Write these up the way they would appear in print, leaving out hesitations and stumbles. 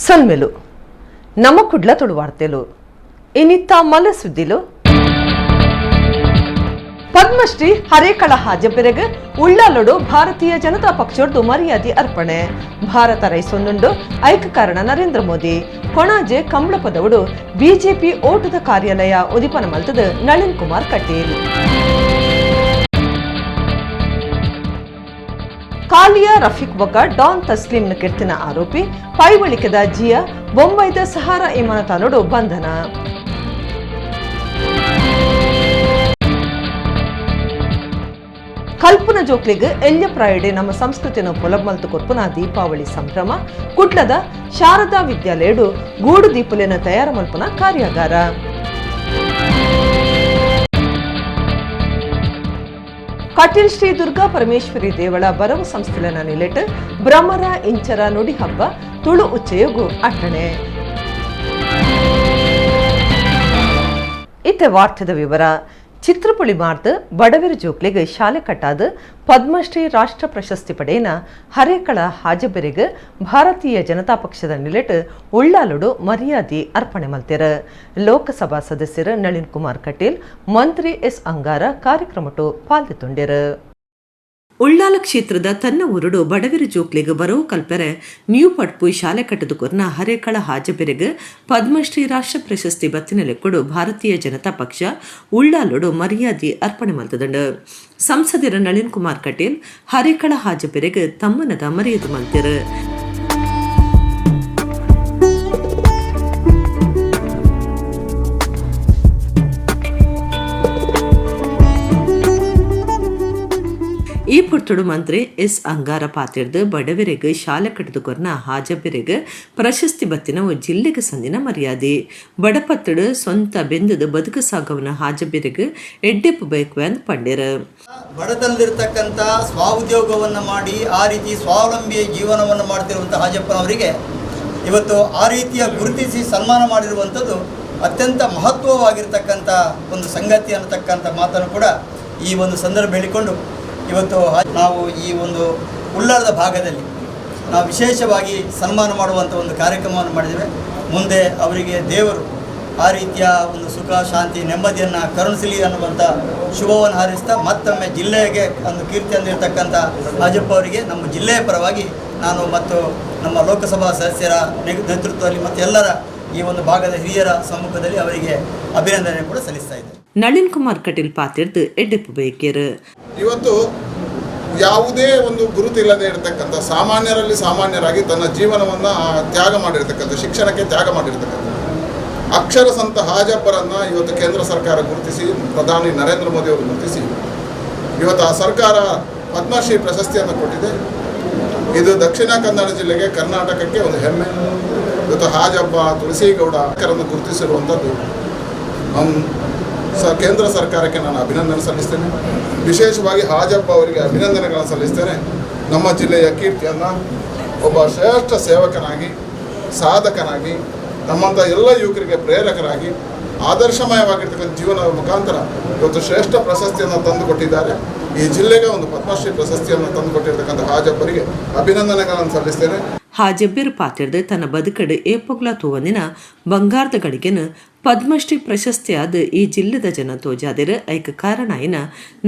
ಸನ್ಮೆಲು ನಮ್ಮ ಕುಡ್ಲ ತುಳು ವಾರ್ತೆಲು ಇನ್ನಿತ್ತ ಮಲ ಸುದ್ದಿಲು ಪದ್ಮಶ್ರೀ ಹರೇಕಳ ಹಾಜಬೆರೆಗ್ ಉಳ್ಳಾಲೊಡು ಭಾರತೀಯ ಜನತಾ ಪಕ್ಷದ್ದು ಮರ್ಯಾದೆ ಅರ್ಪಣೆ ಭಾರತ ರೈಸೊಂದುಂಡು ಐಕ ಕಾರಣ ನರೇಂದ್ರ ಮೋದಿ ಕೊಣಾಜೆ ಕಂಬಳಪದವುಡು ಬಿಜೆಪಿ ಓಟದ ಕಾರ್ಯಾಲಯ ಉದಿಪನ ಮಲ್ತದ ನಳಿನ್ ಕುಮಾರ್ ಕಟೀಲ್ ಕಾಲಿಯ ರಫೀಕ್ ಬೊಕ್ಕ ಡಾನ್ ತಸ್ಲೀಂನ ಕೆತ್ತಿನ ಆರೋಪಿ ಪೈವಳಿಕೆದ ಜಿಯಾ ಬೊಂಬೈದ ಸಹಾರಾ ವಿಮಾನತಾನೋಡು ಬಂಧನ ಕಲ್ಪನ ಜೋಕ್ಲಿಗ್ ಎಲ್ಯ ಪ್ರಾಯಡೆ ನಮ್ಮ ಸಂಸ್ಕೃತಿನ ಪೊಲಬಲ್ತು ಕೊರ್ಪುನ ದೀಪಾವಳಿ ಸಂಭ್ರಮ ಕುಡ್ಲದ ಶಾರದಾ ವಿದ್ಯಾಲಯಡು ಗೂಡು ದೀಪಲೆನ ತಯಾರ ಮಲ್ಪುನ ಕಾರ್ಯಾಗಾರ ಕಟೀಲ್ ಶ್ರೀ ದುರ್ಗಾ ಪರಮೇಶ್ವರಿ ದೇವಳ ಬರವ ಸಂಸ್ಥೆಲನ ನಿಲೆಟ್ ಬ್ರಹ್ಮರ ಇಂಚರ ನುಡಿ ಹಬ್ಬ ತುಳು ಉಚ್ಚೆಯಗು ಅಟ್ಟಣೆ ಇತ್ತೆ ವಾರ್ತೆದ ವಿವರ ಚಿತ್ರಪುಳಿ ಮಾರ್ದ ಬಡವೇರು ಜೋಕ್ಲೆಗ್ ಶಾಲೆ ಕಟ್ಟಾದ ಪದ್ಮಶ್ರೀ ರಾಷ್ಟ್ರ ಪ್ರಶಸ್ತಿ ಪಡೆಯನ ಹರೇಕಳ ಹಾಜಬೆರೆಗ್ ಭಾರತೀಯ ಜನತಾ ಪಕ್ಷದ ನಿಲೆಟ್ ಉಳ್ಳಾಲೊಡು ಮರ್ಯಾದೆ ಅರ್ಪಣೆ ಮಲ್ತೆರ ಲೋಕಸಭಾ ಸದಸ್ಯರು ನಳಿನ್ ಕುಮಾರ್ ಕಟೀಲ್ ಮಂತ್ರಿ ಎಸ್ ಅಂಗಾರ ಕಾರ್ಯಕ್ರಮಟು ಪಾಲ್ಗೊಂಡಿರು. ಉಳ್ಳಾಲ ಕ್ಷೇತ್ರದ ತನ್ನ ಊರುಡು ಬಡವೇರು ಜೋಕ್ಲೆಗ್ ಬರವು ಕಲ್ಪರೆ ನ್ಯೂ ಪಟ್ಪುಯ್ ಶಾಲೆ ಕಟ್ಟದು ಕೊರ್ನ ಹರೇಕಳ ಹಾಜಬೆರೆಗ್ ಪದ್ಮಶ್ರೀ ರಾಷ್ಟ್ರ ಪ್ರಶಸ್ತಿ ಬತ್ತಿನಲೆಕ್ಕೊಡು ಭಾರತೀಯ ಜನತಾ ಪಕ್ಷ ಉಳ್ಳಾಲೊಡು ಮರ್ಯಾದೆ ಅರ್ಪಣೆ ಮಲ್ತದಂಡು ಸಂಸದರ ನಳಿನ್ ಕುಮಾರ್ ಕಟೀಲ್ ಹರೇಕಳ ಹಾಜಬೆರೆಗ್ ತಮ್ಮನಗ ಮರ್ಯಾದೆ ಮಲ್ತಿರು. ಈ ಪುರ್ತುಡು ಮಂತ್ರಿ ಎಸ್ ಅಂಗಾರ ಪಾತಿರ್ದು ಬಡವರೆಗ್ ಶಾಲೆ ಕಟ್ಟದು ಕೊರ್ನ ಹಾಜಬೆರೆಗ್ ಪ್ರಶಸ್ತಿ ಬತ್ತಿನ ಜಿಲ್ಲೆಗೆ ಸಂದಿನ ಮರ್ಯಾದೆ ಬಡಪತ್ತಡು ಸ್ವಂತ ಬೆಂದದ ಬದುಕು ಸಾಗವನ ಹಾಜಬೆರೆಗ್ ಎಡ್ಡೆಪ್ಪು ಬೇಕು ಅಂತ ಪಂಡ್ಯರು. ಬಡತನದಲ್ಲಿರ್ತಕ್ಕಂಥ ಸ್ವಉದ್ಯೋಗವನ್ನು ಮಾಡಿ ಆ ರೀತಿ ಸ್ವಾವಲಂಬಿ ಜೀವನವನ್ನು ಮಾಡ್ತಿರುವಂಥ ಹಾಜಪ್ಪನವರಿಗೆ ಇವತ್ತು ಆ ರೀತಿಯ ಗುರುತಿಸಿ ಸನ್ಮಾನ ಮಾಡಿರುವಂಥದ್ದು ಅತ್ಯಂತ ಮಹತ್ವವಾಗಿರ್ತಕ್ಕಂಥ ಒಂದು ಸಂಗತಿ ಅನ್ನತಕ್ಕಂಥ ಮಾತನ್ನು ಕೂಡ ಈ ಒಂದು ಸಂದರ್ಭ ಹೇಳಿಕೊಂಡು ಇವತ್ತು ನಾವು ಈ ಒಂದು ಉಳ್ಳಾಲದ ಭಾಗದಲ್ಲಿ ನಾವು ವಿಶೇಷವಾಗಿ ಸನ್ಮಾನ ಮಾಡುವಂಥ ಒಂದು ಕಾರ್ಯಕ್ರಮವನ್ನು ಮಾಡಿದ್ದೇವೆ. ಮುಂದೆ ಅವರಿಗೆ ದೇವರು ಆ ರೀತಿಯ ಒಂದು ಸುಖ ಶಾಂತಿ ನೆಮ್ಮದಿಯನ್ನು ಕರುಣಿಸಲಿ ಅನ್ನುವಂಥ ಶುಭವನ್ನು ಹಾರೈಸ್ತಾ ಮತ್ತೊಮ್ಮೆ ಜಿಲ್ಲೆಗೆ ಒಂದು ಕೀರ್ತಿ ಅಂದಿರತಕ್ಕಂಥ ಹಾಜಪ್ಪ ಅವರಿಗೆ ನಮ್ಮ ಜಿಲ್ಲೆಯ ಪರವಾಗಿ ನಾನು ಮತ್ತು ನಮ್ಮ ಲೋಕಸಭಾ ಸದಸ್ಯರ ನೇತೃತ್ವದಲ್ಲಿ ಮತ್ತು ಎಲ್ಲರ ಈ ಒಂದು ಭಾಗದ ಹಿರಿಯರ ಸಮ್ಮುಖದಲ್ಲಿ ಅವರಿಗೆ ಅಭಿನಂದನೆ ಕೂಡ ಸಲ್ಲಿಸ್ತಾ ಇದ್ದಾರೆ. ನಳಿನ್ ಕುಮಾರ್ ಕಟೀಲ್ ಪಾತಿರ್ದು ಎಡ್ಡೆಪ್ಪು ಬೇಕೇರು. ಇವತ್ತು ಯಾವುದೇ ಒಂದು ಗುರುತಿಲ್ಲದೆ ಇರತಕ್ಕಂಥ ಸಾಮಾನ್ಯರಲ್ಲಿ ಸಾಮಾನ್ಯರಾಗಿ ತನ್ನ ಜೀವನವನ್ನು ತ್ಯಾಗ ಮಾಡಿರ್ತಕ್ಕಂಥ ಶಿಕ್ಷಣಕ್ಕೆ ತ್ಯಾಗ ಮಾಡಿರ್ತಕ್ಕಂಥ ಅಕ್ಷರ ಸಂತ ಹಾಜಪ್ಪರನ್ನು ಇವತ್ತು ಕೇಂದ್ರ ಸರ್ಕಾರ ಗುರುತಿಸಿ ಪ್ರಧಾನಿ ನರೇಂದ್ರ ಮೋದಿ ಅವರು ಗುರುತಿಸಿ ಇವತ್ತು ಆ ಸರ್ಕಾರ ಪದ್ಮಶ್ರೀ ಪ್ರಶಸ್ತಿಯನ್ನು ಕೊಟ್ಟಿದೆ. ಇದು ದಕ್ಷಿಣ ಕನ್ನಡ ಜಿಲ್ಲೆಗೆ ಕರ್ನಾಟಕಕ್ಕೆ ಒಂದು ಹೆಮ್ಮೆ. ಇವತ್ತು ಹಾಜಬ್ಬ ತುಳಸಿಗೌಡ ಅಕ್ಕರನ್ನು ಗುರುತಿಸಿರುವಂಥದ್ದು ಕೇಂದ್ರ ಸರ್ಕಾರಕ್ಕೆ ನಾನು ಅಭಿನಂದನೆ ಸಲ್ಲಿಸ್ತೇನೆ. ವಿಶೇಷವಾಗಿ ಹಾಜಪ್ಪ ಅವರಿಗೆ ಅಭಿನಂದನೆಗಳನ್ನು ಸಲ್ಲಿಸ್ತೇನೆ. ನಮ್ಮ ಜಿಲ್ಲೆಯ ಕೀರ್ತಿಯನ್ನು ಒಬ್ಬ ಶ್ರೇಷ್ಠ ಸೇವಕನಾಗಿ ಸಾಧಕನಾಗಿ ನಮ್ಮಂಥ ಎಲ್ಲ ಯುವಕರಿಗೆ ಪ್ರೇರಕರಾಗಿ ಆದರ್ಶಮಯವಾಗಿರ್ತಕ್ಕಂಥ ಜೀವನದ ಮುಖಾಂತರ ಇವತ್ತು ಶ್ರೇಷ್ಠ ಪ್ರಶಸ್ತಿಯನ್ನು ತಂದುಕೊಟ್ಟಿದ್ದಾರೆ. ಈ ಜಿಲ್ಲೆಗೆ ಒಂದು ಪದ್ಮಶ್ರೀ ಪ್ರಶಸ್ತಿಯನ್ನು ತಂದುಕೊಟ್ಟಿರ್ತಕ್ಕಂಥ ಹಾಜಪ್ಪರಿಗೆ ಅಭಿನಂದನೆಗಳನ್ನು ಸಲ್ಲಿಸ್ತೇನೆ. ಹಾಜಬ್ಬೇರು ಪಾತಿರ್ದು ತನ್ನ ಬದುಕಡು ಏಪೊಗ್ಲ ತೂವನಿನ ಬಂಗಾರದ ಗಳಿಗೆನ ಪದ್ಮಶ್ರೀ ಪ್ರಶಸ್ತಿಯಾದ ಈ ಜಿಲ್ಲೆದ ಜನ ತೋಜಾದಿರ ಐಕ ಕಾರಣಾಯಿನ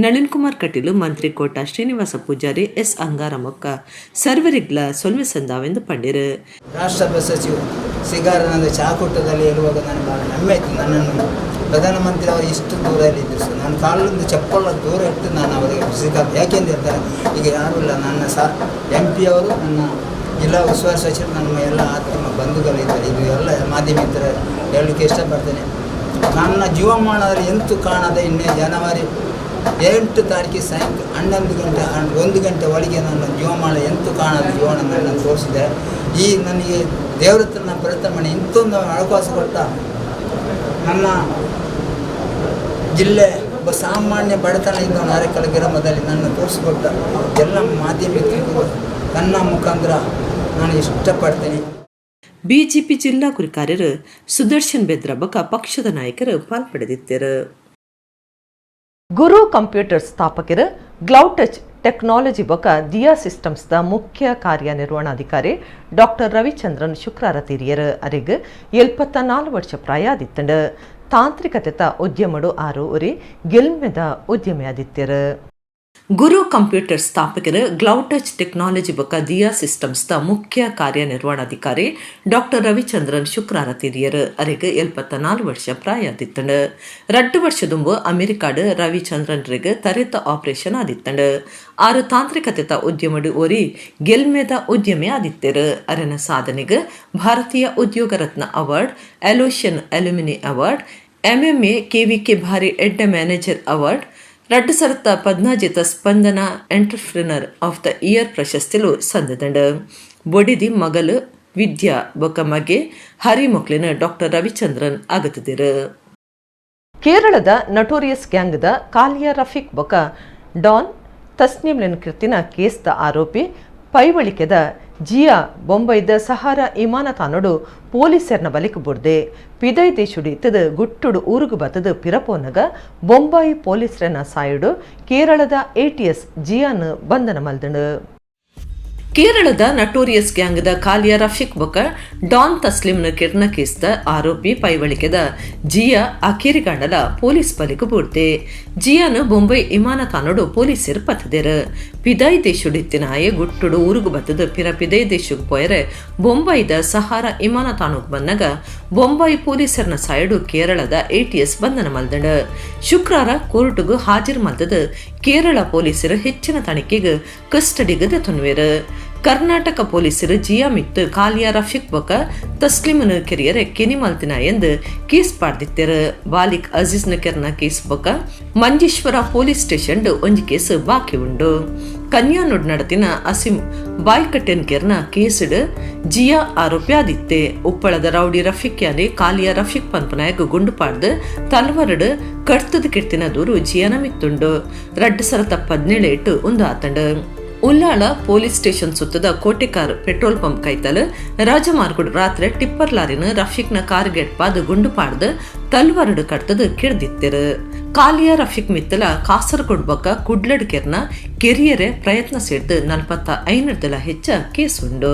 ನಳಿನ್ ಕುಮಾರ್ ಕಟೀಲು ಮಂತ್ರಿ ಕೋಟ ಶ್ರೀನಿವಾಸ ಪೂಜಾರಿ ಎಸ್ ಅಂಗಾರ ಮೊಕ್ಕ ಸರ್ವರಿಗ್ಲ ಸೊಲ್ವೆ ಸಂದಾವೆಂದು ಪಂಡಿರು. ರಾಷ್ಟ್ರ ಪ್ರಶಸ್ತಿ ಸಿಗಾರನಂದ ಚಾಕುಟದಲ್ಲಿ ಇರುವಾಗ ನಾನು ಭಾಳ ಹೆಮ್ಮೆ ಇತ್ತು. ನನ್ನನ್ನು ಪ್ರಧಾನಮಂತ್ರಿ ಅವರು ಇಷ್ಟು ದೂರದಲ್ಲಿದ್ದರು ಸರ್. ನಾನು ಕಾಲಿಂದ ಚಪ್ಪಲ ದೂರ ಇಟ್ಟು ನಾನು ಅವರಿಗೆ ಸಿಗಾರ ಯಾಕೆಂದು ಹೇಳ್ತಾರೆ, ಈಗ ಯಾರೂ ಇಲ್ಲ. ನನ್ನ MP ಅವರು, ನನ್ನ ಜಿಲ್ಲಾ ಉಸ್ತುವಾರಿ ಸಚಿವರು, ನಮ್ಮ ಎಲ್ಲ ಆತ್ಮ ಬಂಧುಗಳಿದ್ದಾರೆ. ಇದು ಎಲ್ಲ ಮಾಧ್ಯಮಿತರ ಹೇಳಲಿಕ್ಕೆ ಇಷ್ಟಪಡ್ತೇನೆ. ನನ್ನ ಜೀವಮಾನದಲ್ಲಿ ಎಂತೂ ಕಾಣದೆ ಇನ್ನೇ ಜನವರಿ 8 ತಾರೀಕಿಗೆ ಸಾಯಂಕಾಲ 11 ಗಂಟೆ 1 ಗಂಟೆ ಒಳಗೆ ನನ್ನ ಜೀವಮಾನ ಎಂತೂ ಕಾಣದ ಜೀವನ ನನ್ನ ತೋರಿಸಿದೆ. ಈ ನನಗೆ ದೇವರ ಹತ್ರ ನಾನು ಪ್ರಯತ್ನ ಇಂಥೊಂದು ಅವಕಾಶ ಕೊಟ್ಟ ನನ್ನ ಜಿಲ್ಲೆ ಒಬ್ಬ ಸಾಮಾನ್ಯ ಬಡತನ ಇದ್ದವನು ಹರೇಕಳ ಗ್ರಾಮದಲ್ಲಿ ನನ್ನ ತೋರಿಸಿಕೊಟ್ಟ ಎಲ್ಲ ಮಾಧ್ಯಮಿಕರಿಗೂ ನನ್ನ ಮುಖಾಂತರ ನಾನು ಇಷ್ಟಪಡ್ತೇನೆ. ಬಿಜೆಪಿ ಜಿಲ್ಲಾ ಕುರಿಕಾರ್ಯರು ಸುದರ್ಶನ್ ಬೆದ್ರಬಕ ಪಕ್ಷದ ನಾಯಕರು ಪಾಲ್ಪಡೆದಿದ್ದರು. ಗುರು ಕಂಪ್ಯೂಟರ್ ಸ್ಥಾಪಕರು ಗ್ಲೌಡ್ ಟಚ್ ಟೆಕ್ನಾಲಜಿ ಬೊಕ ದಿಯಾ ಸಿಸ್ಟಮ್ಸ್ ದ ಮುಖ್ಯ ಕಾರ್ಯನಿರ್ವಹಣಾಧಿಕಾರಿ ಡಾಕ್ಟರ್ ರವಿಚಂದ್ರನ್ ಶುಕ್ರವಾರ ತೀರಿಯರು ಅರಿಗ್ 74 ವರ್ಷ ಪ್ರಾಯ ಆದಿತ್ತಂಡು ತಾಂತ್ರಿಕತೆತ ಉದ್ಯಮಡು ಆರು ಉರಿ ಗೆಲ್ಮೆದ ಉದ್ಯಮಿ ಆದಿತ್ಯರು ಗುರು ಕಂಪ್ಯೂಟರ್ ಸ್ಥಾಪಕರು ಗ್ಲೌಡ್ ಟಚ್ ಟೆಕ್ನಾಲಜಿ ಬೊಕ ದಿಯಾ ಸಿಸ್ಟಮ್ಸ್ ದ ಮುಖ್ಯ ಕಾರ್ಯನಿರ್ವಹಣಾಧಿಕಾರಿ ಡಾಕ್ಟರ್ ರವಿಚಂದ್ರನ್ ಶುಕ್ರವಾರ ತೀರಿಯರು ಅರಿಗ್ 74 ವರ್ಷ ಪ್ರಾಯ ಆದಿತ್ತಂಡು 2 ವರ್ಷದುಂಬು ಅಮೆರಿಕಾಡು ರವಿಚಂದ್ರನ್ರಿಗೆ ತರೆತ ಆಪರೇಷನ್ ಆದಿತ್ತಂಡು ಆರು ತಾಂತ್ರಿಕತೆತ ಉದ್ಯಮಡು ಓರಿ ಗೆಲ್ಮೆದ ಉದ್ಯಮಿ ಆದಿತ್ಯರು ಅರನ ಸಾಧನೆಗೆ Bharatiya Udyog Ratna award Aloysian alumni award MMA KVK ಭಾರಿ ಎಡ್ಡ manager award 2017 Spandana entrepreneur of the year ಪ್ರಶಸ್ತಿಲು ಸಂದದಂಡ ಬೊಡಿದಿ ಮಗಲು ವಿದ್ಯಾ ಬೊಕ ಮಗೆ ಹರಿ ಮೊಕ್ಲಿನ ಡಾಕ್ಟರ್ ರವಿಚಂದ್ರನ್ ಆಗತಿದಿರು ಕೇರಳದ ನಟೋರಿಯಸ್ ಗ್ಯಾಂಗ್ದ ಕಾಲಿಯಾ ರಫೀಕ್ ಬೊಕ ಡಾನ್ ತಸ್ನಿಮ್ಲೆನ್ ಕೃತಿನ ಕೇಸ್ದ ಆರೋಪಿ ಪೈವಳಿಕೆದ ಜಿಯಾ ಬೊಂಬೈದ ಸಹಾರ ವಿಮಾನ ತಾನೋಡು ಪೊಲೀಸರ್ನ ಬಲಿಕ್ ಬುಡ್ದೆ ಪಿದೈ ದೇಶುಡಿತದ ಗುಟ್ಟುಡು ಊರುಗು ಬತದ ಪಿರಪೋನಗ ಬೊಂಬಾಯಿ ಪೊಲೀಸರನ್ನ ಸಾಯುಡು ಕೇರಳದ ATS ಜಿಯಾನ್ ಬಂಧನ ಮಲ್ದನು ಕೇರಳದ ನಟೋರಿಯಸ್ ಗ್ಯಾಂಗ್ದ ಕಾಲಿಯಾ ರಫೀಕ್ ಬೊಕ ಡಾನ್ ತಸ್ಲಿಮ್ನ ಕಿರ್ನ ಕೇಸ್ದ ಆರೋಪಿ ಪೈವಳಿಕೆದ ಜಿಯಾ ಅಕೇರಿಗಾಂಡಲ ಪೊಲೀಸ್ ಬಲಿಕು ಬುಡ್ದೆ ಜಿಯಾನು ಬೊಂಬೈ ವಿಮಾನ ತಾನೋಡು ಪೊಲೀಸರು ಪತದೇರು ಪಿದೈ ದೇಶುಡಿತ್ತಿನಾಯೆ ಗುಟ್ಟುಡು ಊರುಗು ಬತ್ತದ ಪಿರ ಪಿದೈ ದೇಶಕ್ಕೆ ಪೋಯರೆ ಬೊಂಬೈದ ಸಹಾರ ವಿಮಾನ ತಾಣಕ್ಕೆ ಬಂದಾಗ ಬೊಂಬೈ ಪೊಲೀಸರ್ನ ಸಾಯಡು ಕೇರಳದ ATS ಬಂಧನ ಮಲ್ದಂಡ ಶುಕ್ರವಾರ ಕೋರ್ಟ್ಗೂ ಹಾಜರು ಮಲ್ದದ ಕೇರಳ ಪೊಲೀಸರು ಹೆಚ್ಚಿನ ತನಿಖೆಗೆ ಕಸ್ಟಡಿಗದ ತೊನ್ವೇರು ಕರ್ನಾಟಕ ಪೊಲೀಸರು ಜಿಯಾ ಮಿತ್ತು ಕಾಲಿಯಾ ರಫೀಕ್ ಬೊಕ ತಸ್ಲಿಮನ ಕೆರಿಯರೆ ಕೆನಿ ಮಲ್ತಿನ ಎಂದು ಕೇಸ್ ಪಾಡ್ದಿತ್ತರು ಬಾಲಿಕ್ ಅಜೀಜ್ನ ಕೆರ್ನ ಕೇಸ್ ಬೊಕ ಮಂಜೇಶ್ವರ ಪೊಲೀಸ್ ಸ್ಟೇಷನ್ ಒಂಜಿ ಕೇಸ್ ಬಾಕಿ ಉಂಡು ಕನ್ಯಾನುಡ್ ನಡತಿನ ಅಸಿಂ ಬಾಯ್ಕಟ್ಟೆನ್ ಕೆರ್ನ ಕೇಸುಡು ಜಿಯಾ ಆರೋಪಿ ಆದಿತ್ತೆ ಉಪ್ಪಳದ ರೌಡಿ ರಫೀಕ್ ಯಾನೆ ಕಾಲಿಯಾ ರಫೀಕ್ ಪನ್ಪನಾಯಕ್ ಗುಂಡು ಪಾಡ್ದು ತಲ್ವರಡು ಕಡ್ತದ ಕೆಟ್ಟಿನ ದೂರು ಜಿಯಾನ ಮಿತ್ತುಂಡು 2017 ಒಂದು ಆತಂಡು ಉಲ್ಲಾಳ ಪೊಲೀಸ್ ಸ್ಟೇಷನ್ ಸುತ್ತದ ಕೋಟೆಕಾರ್ ಪೆಟ್ರೋಲ್ ಪಂಪ್ ಕೈತಲ್ ರಾಜಮಾರ್ಗುಡ್ ರಾತ್ರಿ ಟಿಪ್ಪರ್ ಲಾರಿನ ರಫೀಕ್ನ ಕಾರ್ ಗೆಟ್ಪಾದ ಗುಂಡು ಪಾಡ್ದು ತಲ್ವರಡು ಕಡ್ತದ ಕಿಡ್ದಿತ್ತಿರು ಕಾಲಿಯಾ ರಫೀಕ್ ಮಿತ್ತಲ ಕಾಸರಗೋಡ್ ಬೊಕ ಕುಡ್ಲಡ್ ಕೆರ್ನ ಕೆರಿಯರೆ ಪ್ರಯತ್ನ ಸೇರ್ದು 45 ಹೆಚ್ಚ ಕೇಸ್ ಉಂಡು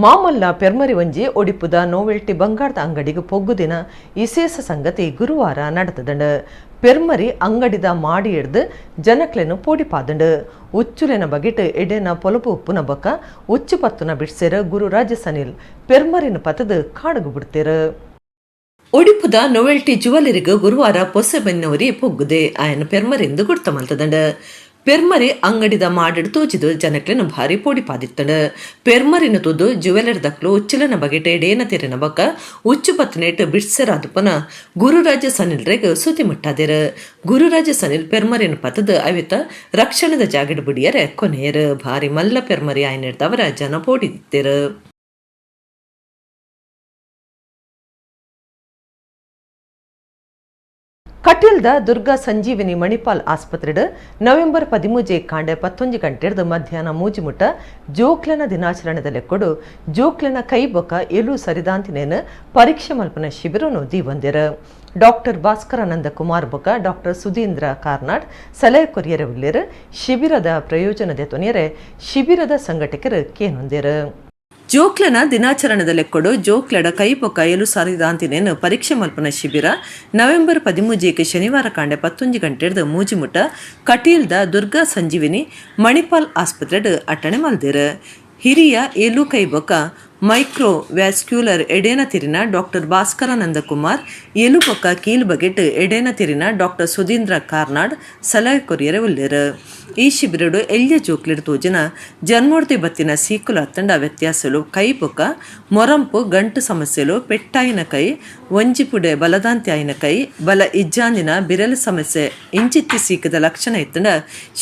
ಮಾಮಲ್ಲ ಪೆರ್ಮರಿ ಒಂಜಿ ಒಡಿಪುದ ನೋವೆಲ್ಟಿ ಬಂಗಾರದ ಅಂಗಡಿಗೆ ಪೊಗ್ಗುದಿನ ವಿಶೇಷ ಸಂಗತಿ ಗುರುವಾರ ನಡೆತದಂಡು ಪೆರ್ಮರಿ ಅಂಗಡಿದ ಮಾಡಿ ಹಿಡ್ದು ಜನಕ್ಲೆನು ಪೋಡಿಪಾದಂಡು ಉಚ್ಚುಲೆನ ಬಗೆಟ್ ಎಡೆನ ಪೊಲಪು ಉಪ್ಪುನ ಬೊಕ ಉಚ್ಚು ಪತ್ತುನ ಬಿಡ್ಸೇರ ಗುರುರಾಜ ಸನಿಲ್ ಪೆರ್ಮರಿನ ಪತದ ಕಾಡುಗು ಬಿಡ್ತೇರು ಒಡಿಪುದ ನೋವೆಲ್ಟಿ ಜುವೆಲರಿಗೆ ಗುರುವಾರ ಪೊಸೆ ಬೆನ್ನವರಿ ಪೊಗ್ಗುದೆ ಆಯನ ಪೆರ್ಮರಿಂದು ಗುರ್ತ ಮಲ್ತದಂಡು ಪೆರ್ಮರಿ ಅಂಗಡಿದ ಮಾಡಿಡ್ ತೋಜಿದು ಜನಕ್ಲೆನು ಭಾರಿ ಪೋಡಿಪಾದಿತ್ತಂಡು ಪೆರ್ಮರಿನ ತೂದು ಜುವೆಲರ್ ದಕ್ಲು ಉಚ್ಚಲನ ಬಗೆಟ್ ಎಡೇನ ತೆರಿನ ಬೊಕ ಉಚ್ಚು ಪತ್ತನೇಟ್ ಬಿಡ್ಸೆರಾದುಪನ ಗುರುರಾಜ ಸನಿಲ್ರೆಗ್ ಸುತಿ ಮುಟ್ಟಾದೆರು ಗುರುರಾಜ ಸನಿಲ್ ಪೆರ್ಮರಿನ ಪತದ ಅವಿತ ರಕ್ಷಣದ ಜಾಗಿಡ್ ಬಿಡಿಯರೆ ಕೊನೆಯರು ಭಾರಿ ಮಲ್ಲ ಪೆರ್ಮರಿ ಆಯ್ನಿಡ್ದವರ ಜನ ಪೋಡಿದಿತ್ತೇರು ಕಟೀಲ್ದ ದುರ್ಗಾ ಸಂಜೀವಿನಿ ಮಣಿಪಾಲ್ ಆಸ್ಪತ್ರೆಡ್ ನವೆಂಬರ್ 13 ಕಾಂಡೆ 11 ಗಂಟೆರ್ದು ಮಧ್ಯಾಹ್ನ ಮೂಜಿಮುಟ್ಟ ಜೋಕ್ಲೆನ ದಿನಾಚರಣೆದ ಲೆಕ್ಕೊಡು ಜೋಕ್ಲೆನ ಕೈ ಬೊಕ ಎಲು ಸರಿದಾಂತಿನೇನು ಪರೀಕ್ಷೆ ಮಲ್ಪನ ಶಿಬಿರನು ದೀವಂದಿರು ಡಾಕ್ಟರ್ ಭಾಸ್ಕರಾನಂದ ಕುಮಾರ್ ಬೊಕ ಡಾಕ್ಟರ್ ಸುಧೀಂದ್ರ ಕಾರ್ನಾಡ್ ಸಲಹೆ ಕೊರಿಯರೆ ಉಳ್ಳೇರು ಶಿಬಿರದ ಪ್ರಯೋಜನದ ತೊನೆಯರೆ ಶಿಬಿರದ ಸಂಘಟಕರು ಕೇನೊಂದೇರು ಜೋಕ್ಲನ ದಿನಾಚರಣೆದ ಲೆಕ್ಕೊಡು ಜೋಕ್ಲಡ ಕೈ ಬೊಕ ಎಲು ಸಾರಿದಾಂತಿನೇನು ಪರೀಕ್ಷೆ ಮಲ್ಪನ ಶಿಬಿರ ನವೆಂಬರ್ 13 ಶನಿವಾರ ಕಾಂಡೆ 11 ಗಂಟೆರ್ದು ಮೂಜಿಮುಟ್ಟ ಕಟೀಲ್ದ ದುರ್ಗಾ ಸಂಜೀವಿನಿ ಮಣಿಪಾಲ್ ಆಸ್ಪತ್ರೆಡ್ ಅಟ್ಟಣೆ ಮಲ್ದೇರು ಹಿರಿಯ ಎಲು ಕೈ ಬೊಕ micro vascular ಎಡೇನ ತಿರಿನ doctor Bhaskarananda Kumar ಎಲು ಬೊಕ ಕೀಲ್ ಬಗೆಟ್ ಎಡೇನ ತಿರಿನ ಡಾಕ್ಟರ್ ಸುಧೀಂದ್ರ ಕಾರ್ನಾಡ್ ಸಲಹೆ ಕೊರಿಯರೆ ಉಳ್ಳೇರು ಈ ಶಿಬಿರಡು ಎಲ್ಯ ಜೋಕ್ಲಿಡ್ ತೋಜಿನ ಜನ್ಮೋಡ್ತಿ ಬತ್ತಿನ ಸೀಕುಲು ಅತ್ತಂಡ ವ್ಯತ್ಯಾಸಲು ಕೈ ಬೊಕ ಮೊರಂಪು ಗಂಟು ಸಮಸ್ಯೆಲು ಪೆಟ್ಟಾಯಿನ ಕೈ ಒಂಜಿಪುಡೆ ಬಲದಾಂತಿ ಆಯಿನ ಕೈ ಬಲ ಇಜ್ಜಾಂದಿನ ಬಿರಲು ಸಮಸ್ಯೆ ಇಂಚಿತ್ತಿ ಸೀಕದ ಲಕ್ಷಣ ಇತ್ತಂಡ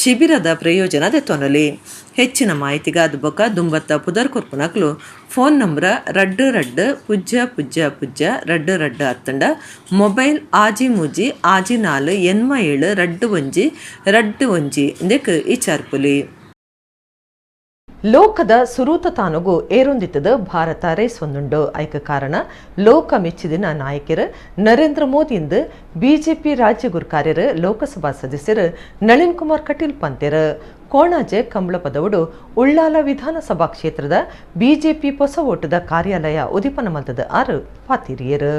ಶಿಬಿರದ ಪ್ರಯೋಜನ ದೆತ್ತೊನಲಿ ಹೆಚ್ಚಿನ ಮಾಹಿತಿಗಾದ ಬೊಕ ದುಂಬತ್ತ ಪುದರ್ ಕೊರ್ಪುನಕ್ಲು ಫೋನ್ ನಂಬರ್ 22 ಅತ್ತಂಡ ಮೊಬೈಲ್ ಆಜಿ ಮೂಜಿ ಆಜಿ 4 87 21 ಇಂದೆಕ್ ಇಚಾರ್ಪುಲಿ. ಲೋಕದ ಸುರೂತ ತಾನುಗು ಏರೊಂದಿತ್ತದ ಭಾರತ ರೇಸ್ ಒಂದುಂಡು ಐಕ ಕಾರಣ ಲೋಕ ಮೆಚ್ಚಿದಿನ ನಾಯಕರು ನರೇಂದ್ರ ಮೋದಿಯಿಂದ ಬಿಜೆಪಿ ರಾಜ್ಯ ಗುರುಕಾರ್ಯರು ಲೋಕಸಭಾ ಸದಸ್ಯರು ನಳಿನ್ ಕುಮಾರ್ ಕಟೀಲ್ ಪಂತೆರು ಕೋಣಾಜೆ ಕಂಬಳ ಪದವುಡು ಉಳ್ಳಾಲ ವಿಧಾನಸಭಾ ಕ್ಷೇತ್ರದ ಬಿಜೆಪಿ ಹೊಸ ಓಟದ ಕಾರ್ಯಾಲಯ ಉದಿಪನ ಮಲ್ತದ 6 ಪಾತಿರಿಯರು.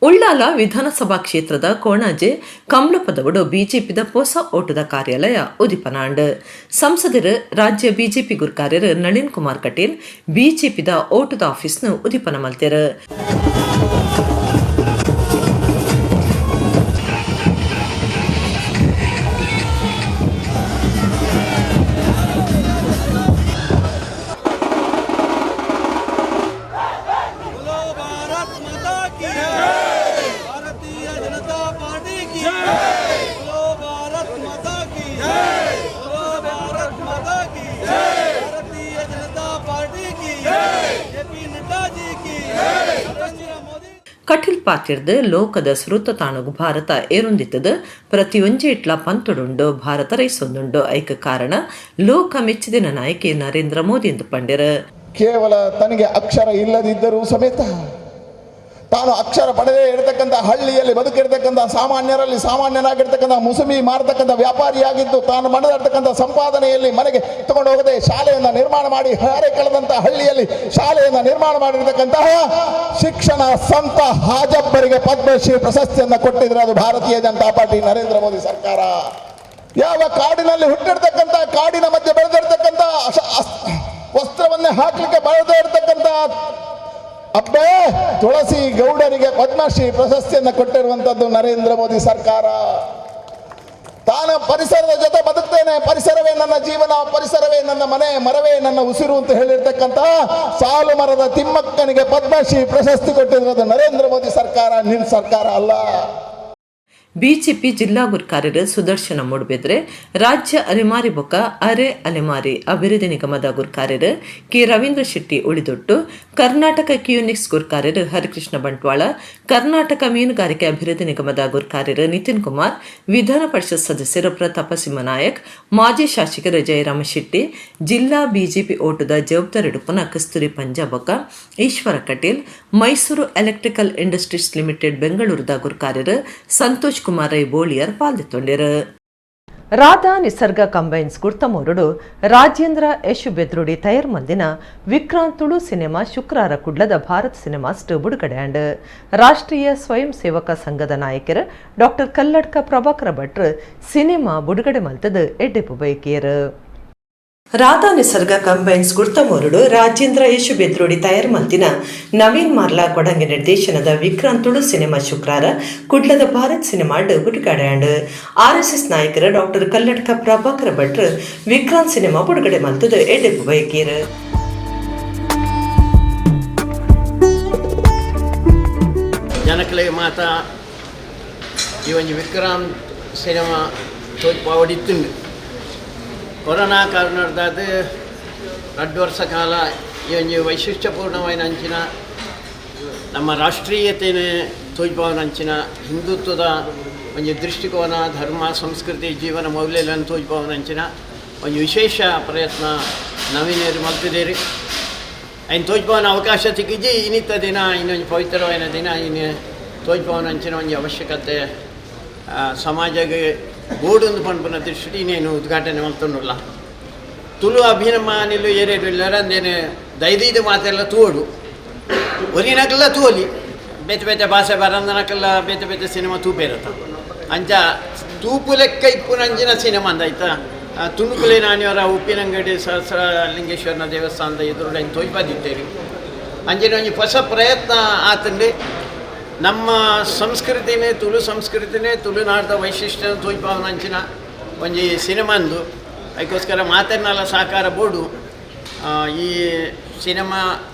ಉಳ್ಳಾಲ ವಿಧಾನಸಭಾ ಕ್ಷೇತ್ರದ ಕೋಣಾಜೆ ಕಂಬ್ಳಪದವಡು ಬಿಜೆಪಿದ ಹೊಸ ಓಟದ ಕಾರ್ಯಾಲಯ ಉದಿಪನಾಂಡ್ ಸಂಸದರು ರಾಜ್ಯ ಬಿಜೆಪಿ ಗುರುಕಾರ್ಯರು ನಳಿನ್ ಕುಮಾರ್ ಕಟೀಲ್ ಬಿಜೆಪಿದ ಓಟದ ಆಫೀಸ್ನು ಉದಿಪನ ಮಲ್ತೆರು. ಕಟೀಲ್ ಪಾತಿರ್ದು ಲೋಕದ ಸುರುತ ತಾಣಗು ಭಾರತ ಏರೊಂದಿತ್ತದ ಪ್ರತಿಯೊಂಜೆ ಇಟ್ಲ ಪಂತೊಡುಂಡು ಭಾರತ ರೈಸೊಂದುಂಡು ಐಕ ಕಾರಣ ಲೋಕ ಮೆಚ್ಚಿದಿನ ನಾಯಕಿ ನರೇಂದ್ರ ಮೋದಿ ಎಂದು ಪಂಡ್ಯರು. ಕೇವಲ ತನಗೆ ಅಕ್ಷರ ಇಲ್ಲದಿದ್ದರೂ ಸಮೇತ ತಾನು ಅಕ್ಷರ ಪಡೆದೇ ಇರತಕ್ಕಂಥ ಹಳ್ಳಿಯಲ್ಲಿ ಬದುಕಿರ್ತಕ್ಕಂಥ ಸಾಮಾನ್ಯರಲ್ಲಿ ಸಾಮಾನ್ಯನಾಗಿರ್ತಕ್ಕಂಥ ಮುಸುಮಿ ಮಾರತಕ್ಕಂಥ ವ್ಯಾಪಾರಿಯಾಗಿದ್ದು ತಾನು ಮಾಡಿರ್ತಕ್ಕಂಥ ಸಂಪಾದನೆಯಲ್ಲಿ ಮನೆಗೆ ತಗೊಂಡು ಹೋಗದೆ ಶಾಲೆಯನ್ನು ನಿರ್ಮಾಣ ಮಾಡಿ ಹಾರೆ ಕಳೆದಂಥ ಹಳ್ಳಿಯಲ್ಲಿ ಶಾಲೆಯನ್ನು ನಿರ್ಮಾಣ ಮಾಡಿರ್ತಕ್ಕಂತಹ ಶಿಕ್ಷಣ ಸಂತ ಹಾಜಬ್ಬರಿಗೆ ಪದ್ಮಶ್ರೀ ಪ್ರಶಸ್ತಿಯನ್ನು ಕೊಟ್ಟಿದ್ರೆ ಅದು ಭಾರತೀಯ ಜನತಾ ಪಾರ್ಟಿ ನರೇಂದ್ರ ಮೋದಿ ಸರ್ಕಾರ. ಯಾವ ಕಾಡಿನಲ್ಲಿ ಹುಟ್ಟಿರ್ತಕ್ಕಂಥ ಕಾಡಿನ ಮಧ್ಯೆ ಬೆಳೆದಿರ್ತಕ್ಕಂಥ ವಸ್ತ್ರವನ್ನೇ ಹಾಕ್ಲಿಕ್ಕೆ ಬರದೇ ಇರತಕ್ಕಂಥ ಅಬ್ಬೆ ತುಳಸಿ ಗೌಡರಿಗೆ ಪದ್ಮಶ್ರೀ ಪ್ರಶಸ್ತಿಯನ್ನು ಕೊಟ್ಟಿರುವಂತದ್ದು ನರೇಂದ್ರ ಮೋದಿ ಸರ್ಕಾರ. ತಾನು ಪರಿಸರದ ಜೊತೆ ಬದುಕ್ತೇನೆ, ಪರಿಸರವೇ ನನ್ನ ಜೀವನ, ಪರಿಸರವೇ ನನ್ನ ಮನೆ, ಮರವೇ ನನ್ನ ಉಸಿರು ಅಂತ ಹೇಳಿರ್ತಕ್ಕಂಥ ಸಾಲು ಮರದ ತಿಮ್ಮಕ್ಕನಿಗೆ ಪದ್ಮಶ್ರೀ ಪ್ರಶಸ್ತಿ ಕೊಟ್ಟಿರೋದು ನರೇಂದ್ರ ಮೋದಿ ಸರ್ಕಾರ, ನಿನ್ನ ಸರ್ಕಾರ ಅಲ್ಲ. ಬಿಜೆಪಿ ಜಿಲ್ಲಾ ಗುರುಕಾರ್ಯರು ಸುದರ್ಶನ ಮೂಡಬೆದ್ರೆ, ರಾಜ್ಯ ಅಲೆಮಾರಿ ಬೊಕ್ಕ ಅರೆ ಅಲೆಮಾರಿ ಅಭಿವೃದ್ಧಿ ನಿಗಮದ ಗುರುಕಾರ್ಯರು ಕೆ ರವೀಂದ್ರ ಶೆಟ್ಟಿ ಉಳಿದೊಟ್ಟು, ಕರ್ನಾಟಕ ಕ್ಯೂನಿಕ್ಸ್ ಗುರುಕಾರ್ಯರು ಹರಿಕೃಷ್ಣ ಬಂಟ್ವಾಳ, ಕರ್ನಾಟಕ ಮೀನುಗಾರಿಕೆ ಅಭಿವೃದ್ಧಿ ನಿಗಮದ ಗುರುಕಾರ್ಯರು ನಿತಿನ್ ಕುಮಾರ್, ವಿಧಾನ ಪರಿಷತ್ ಸದಸ್ಯರು ಪ್ರತಾಪ ಸಿಂಹನಾಯಕ್, ಮಾಜಿ ಶಾಸಕರು ಜಯರಾಮ ಶೆಟ್ಟಿ, ಜಿಲ್ಲಾ ಬಿಜೆಪಿ ಓಟದ ಜವಾಬ್ದಾರಿಡುಪನ ಕಸ್ತೂರಿ ಪಂಜಾಬಕ, Ishwar Kateel, Mysore electrical industries limited ಬೆಂಗಳೂರದ ಗುರುಕಾರ್ಯರು ಸಂತೋಷ್ ಕುಮಾರ್ ರೈ ಬೋಳಿಯರ್ ಪಾಲ್ಗೊಂಡಿರು. ರಾಧಾ ನಿಸರ್ಗ ಕಂಬೈನ್ಸ್ ಗುರ್ತಮೋರುಡು ರಾಜೇಂದ್ರ ಯಶು ಬೆದ್ರುಡಿ ತಯಾರು ಮಂದಿನ ವಿಕ್ರಾಂತ್ ತುಳು ಸಿನಿಮಾ ಶುಕ್ರವಾರ ಕುಡ್ಲದ ಭಾರತ್ ಸಿನಿಮಾಸ್ಟ್ ಬಿಡುಗಡೆ. ರಾಷ್ಟ್ರೀಯ ಸ್ವಯಂ ಸೇವಕ ಸಂಘದ ನಾಯಕರು ಡಾಕ್ಟರ್ ಕಲ್ಲಡ್ಕ ಪ್ರಭಾಕರ ಭಟ್ರು ಸಿನಿಮಾ ಬಿಡುಗಡೆ ಮಲ್ತದ ಎಡ್ಡೆಪು ಬೈಕಿಯರು. ರಾಧಾ ನಿಸರ್ಗ ಕಂಬೈನ್ಸ್ ಗುರ್ತಮೋರುಡು ರಾಜೇಂದ್ರ ಯಶು ಬೆದ್ರೋಡಿ ತಯಾರು ಮಂತಿನ ನವೀನ್ ಮಾರ್ಲಾ ಕೊಡಂಗೆ ನಿರ್ದೇಶನದ ವಿಕ್ರಾಂತ್ ತುಳು ಸಿನಿಮಾ ಶುಕ್ರವಾರ ಕುಡ್ಲದ ಭಾರತ್ ಸಿನಿಮಾಡ್ ಬಿಡುಗಡೆ. RSS ನಾಯಕರ ಡಾಕ್ಟರ್ ಕಲ್ಲಡ್ಕ ಪ್ರಭಾಕರ ಭಟ್ರು ವಿಕ್ರಾಂತ್ ಸಿನಿಮಾ ಬಿಡುಗಡೆ ಮಲ್ತದ ಎಡ್ಡೆಪು ಬೈಕಿಯರು. ಜನಕಲೆಗೆ ಮಾತಾ ಈ ಒಂದು ವಿಕ್ರಾಂತ್ ಸಿನಿಮಾ ತೋರ್ಪಾವಡಿತ್ತು. ಕೊರೋನಾ ಕಾರಣದಾದ 2 ವರ್ಷ ಕಾಲ ಈ ಒಂದು ವೈಶಿಷ್ಟ್ಯಪೂರ್ಣವಾದ ಅಂಚಿನ ನಮ್ಮ ರಾಷ್ಟ್ರೀಯತೆಯೇ ತೋಜ್ಪಾವನಂಚಿನ ಹಿಂದುತ್ವದ ಒಂದು ದೃಷ್ಟಿಕೋನ, ಧರ್ಮ, ಸಂಸ್ಕೃತಿ, ಜೀವನ ಮೌಲ್ಯಗಳನ್ನು ತೋಜ್ಪಾವನಂಚಿನ ಒಂದು ವಿಶೇಷ ಪ್ರಯತ್ನ ನವೀನೇರು ಮಲ್ತಿದ್ದೀರಿ. ಐನು ತೋಜ್ಪಾವನ ಅವಕಾಶ ಸಿಕ್ಕಿದ್ದು ಇನ್ನಿತ್ತ ದಿನ, ಇನ್ನೊಂದು ಪವಿತ್ರವಾದ ದಿನ ಇನ್ನು ತೋಜ್ಪಾವನಂಚಿನ ಒಂದು ಅವಶ್ಯಕತೆ ಸಮಾಜಕ್ಕೆ ಗೋಡೊಂದು ಪಂಪನ ದೃಷ್ಟಿ ಇನ್ನೇನು ಉದ್ಘಾಟನೆ ಮಾಡ್ತೊಂಡುಲ್ಲ. ತುಳು ಅಭಿಮಾನಿಲು ಏರೇರು ಇಲ್ಲರ ಅಂದೇನೆ ದೈದೀದ ಮಾತೆಲ್ಲ ತೋಡು ಒರಿನಕ್ಕೆಲ್ಲ ತೋಲಿ ಬೇತೆ ಬೇತೆ ಭಾಷೆ ಬರಂದನಕ್ಕೆಲ್ಲ ಬೇತೆ ಬೇತೆ ಸಿನಿಮಾ ತೂಪೇರತ್ತ ಅಂಚ ತೂಪು ಲೆಕ್ಕ ಇಪ್ಪುನಂಜಿನ ಸಿನಿಮಾ ಅಂದಾಯ್ತಾ. ತುಣುಕುಲೆ ನಾನಿಯವರ ಉಪ್ಪಿನಂಗಡಿ ಸಹಸ್ರಲಿಂಗೇಶ್ವರನ ದೇವಸ್ಥಾನದ ಎದುರುಡೆ ತೋಯ್ಬದಿದ್ದೇರಿ. ಅಂಜಿನ ಒಂದು ಹೊಸ ಪ್ರಯತ್ನ ಆತಂಡೆ ನಮ್ಮ ಸಂಸ್ಕೃತಿನೇ ತುಳು ಸಂಸ್ಕೃತಿನೇ ತುಳುನಾಡದ ವೈಶಿಷ್ಟ್ಯ ತೋಜ್ಪಾವನಂಚಿನ ಒಂದು ಸಿನಿಮಾಂದು ಅದಕ್ಕೋಸ್ಕರ ಮಾತನ್ನೆಲ್ಲ ಸಾಕಾರ ಬೋಡು ಈ ಸಿನಿಮಾ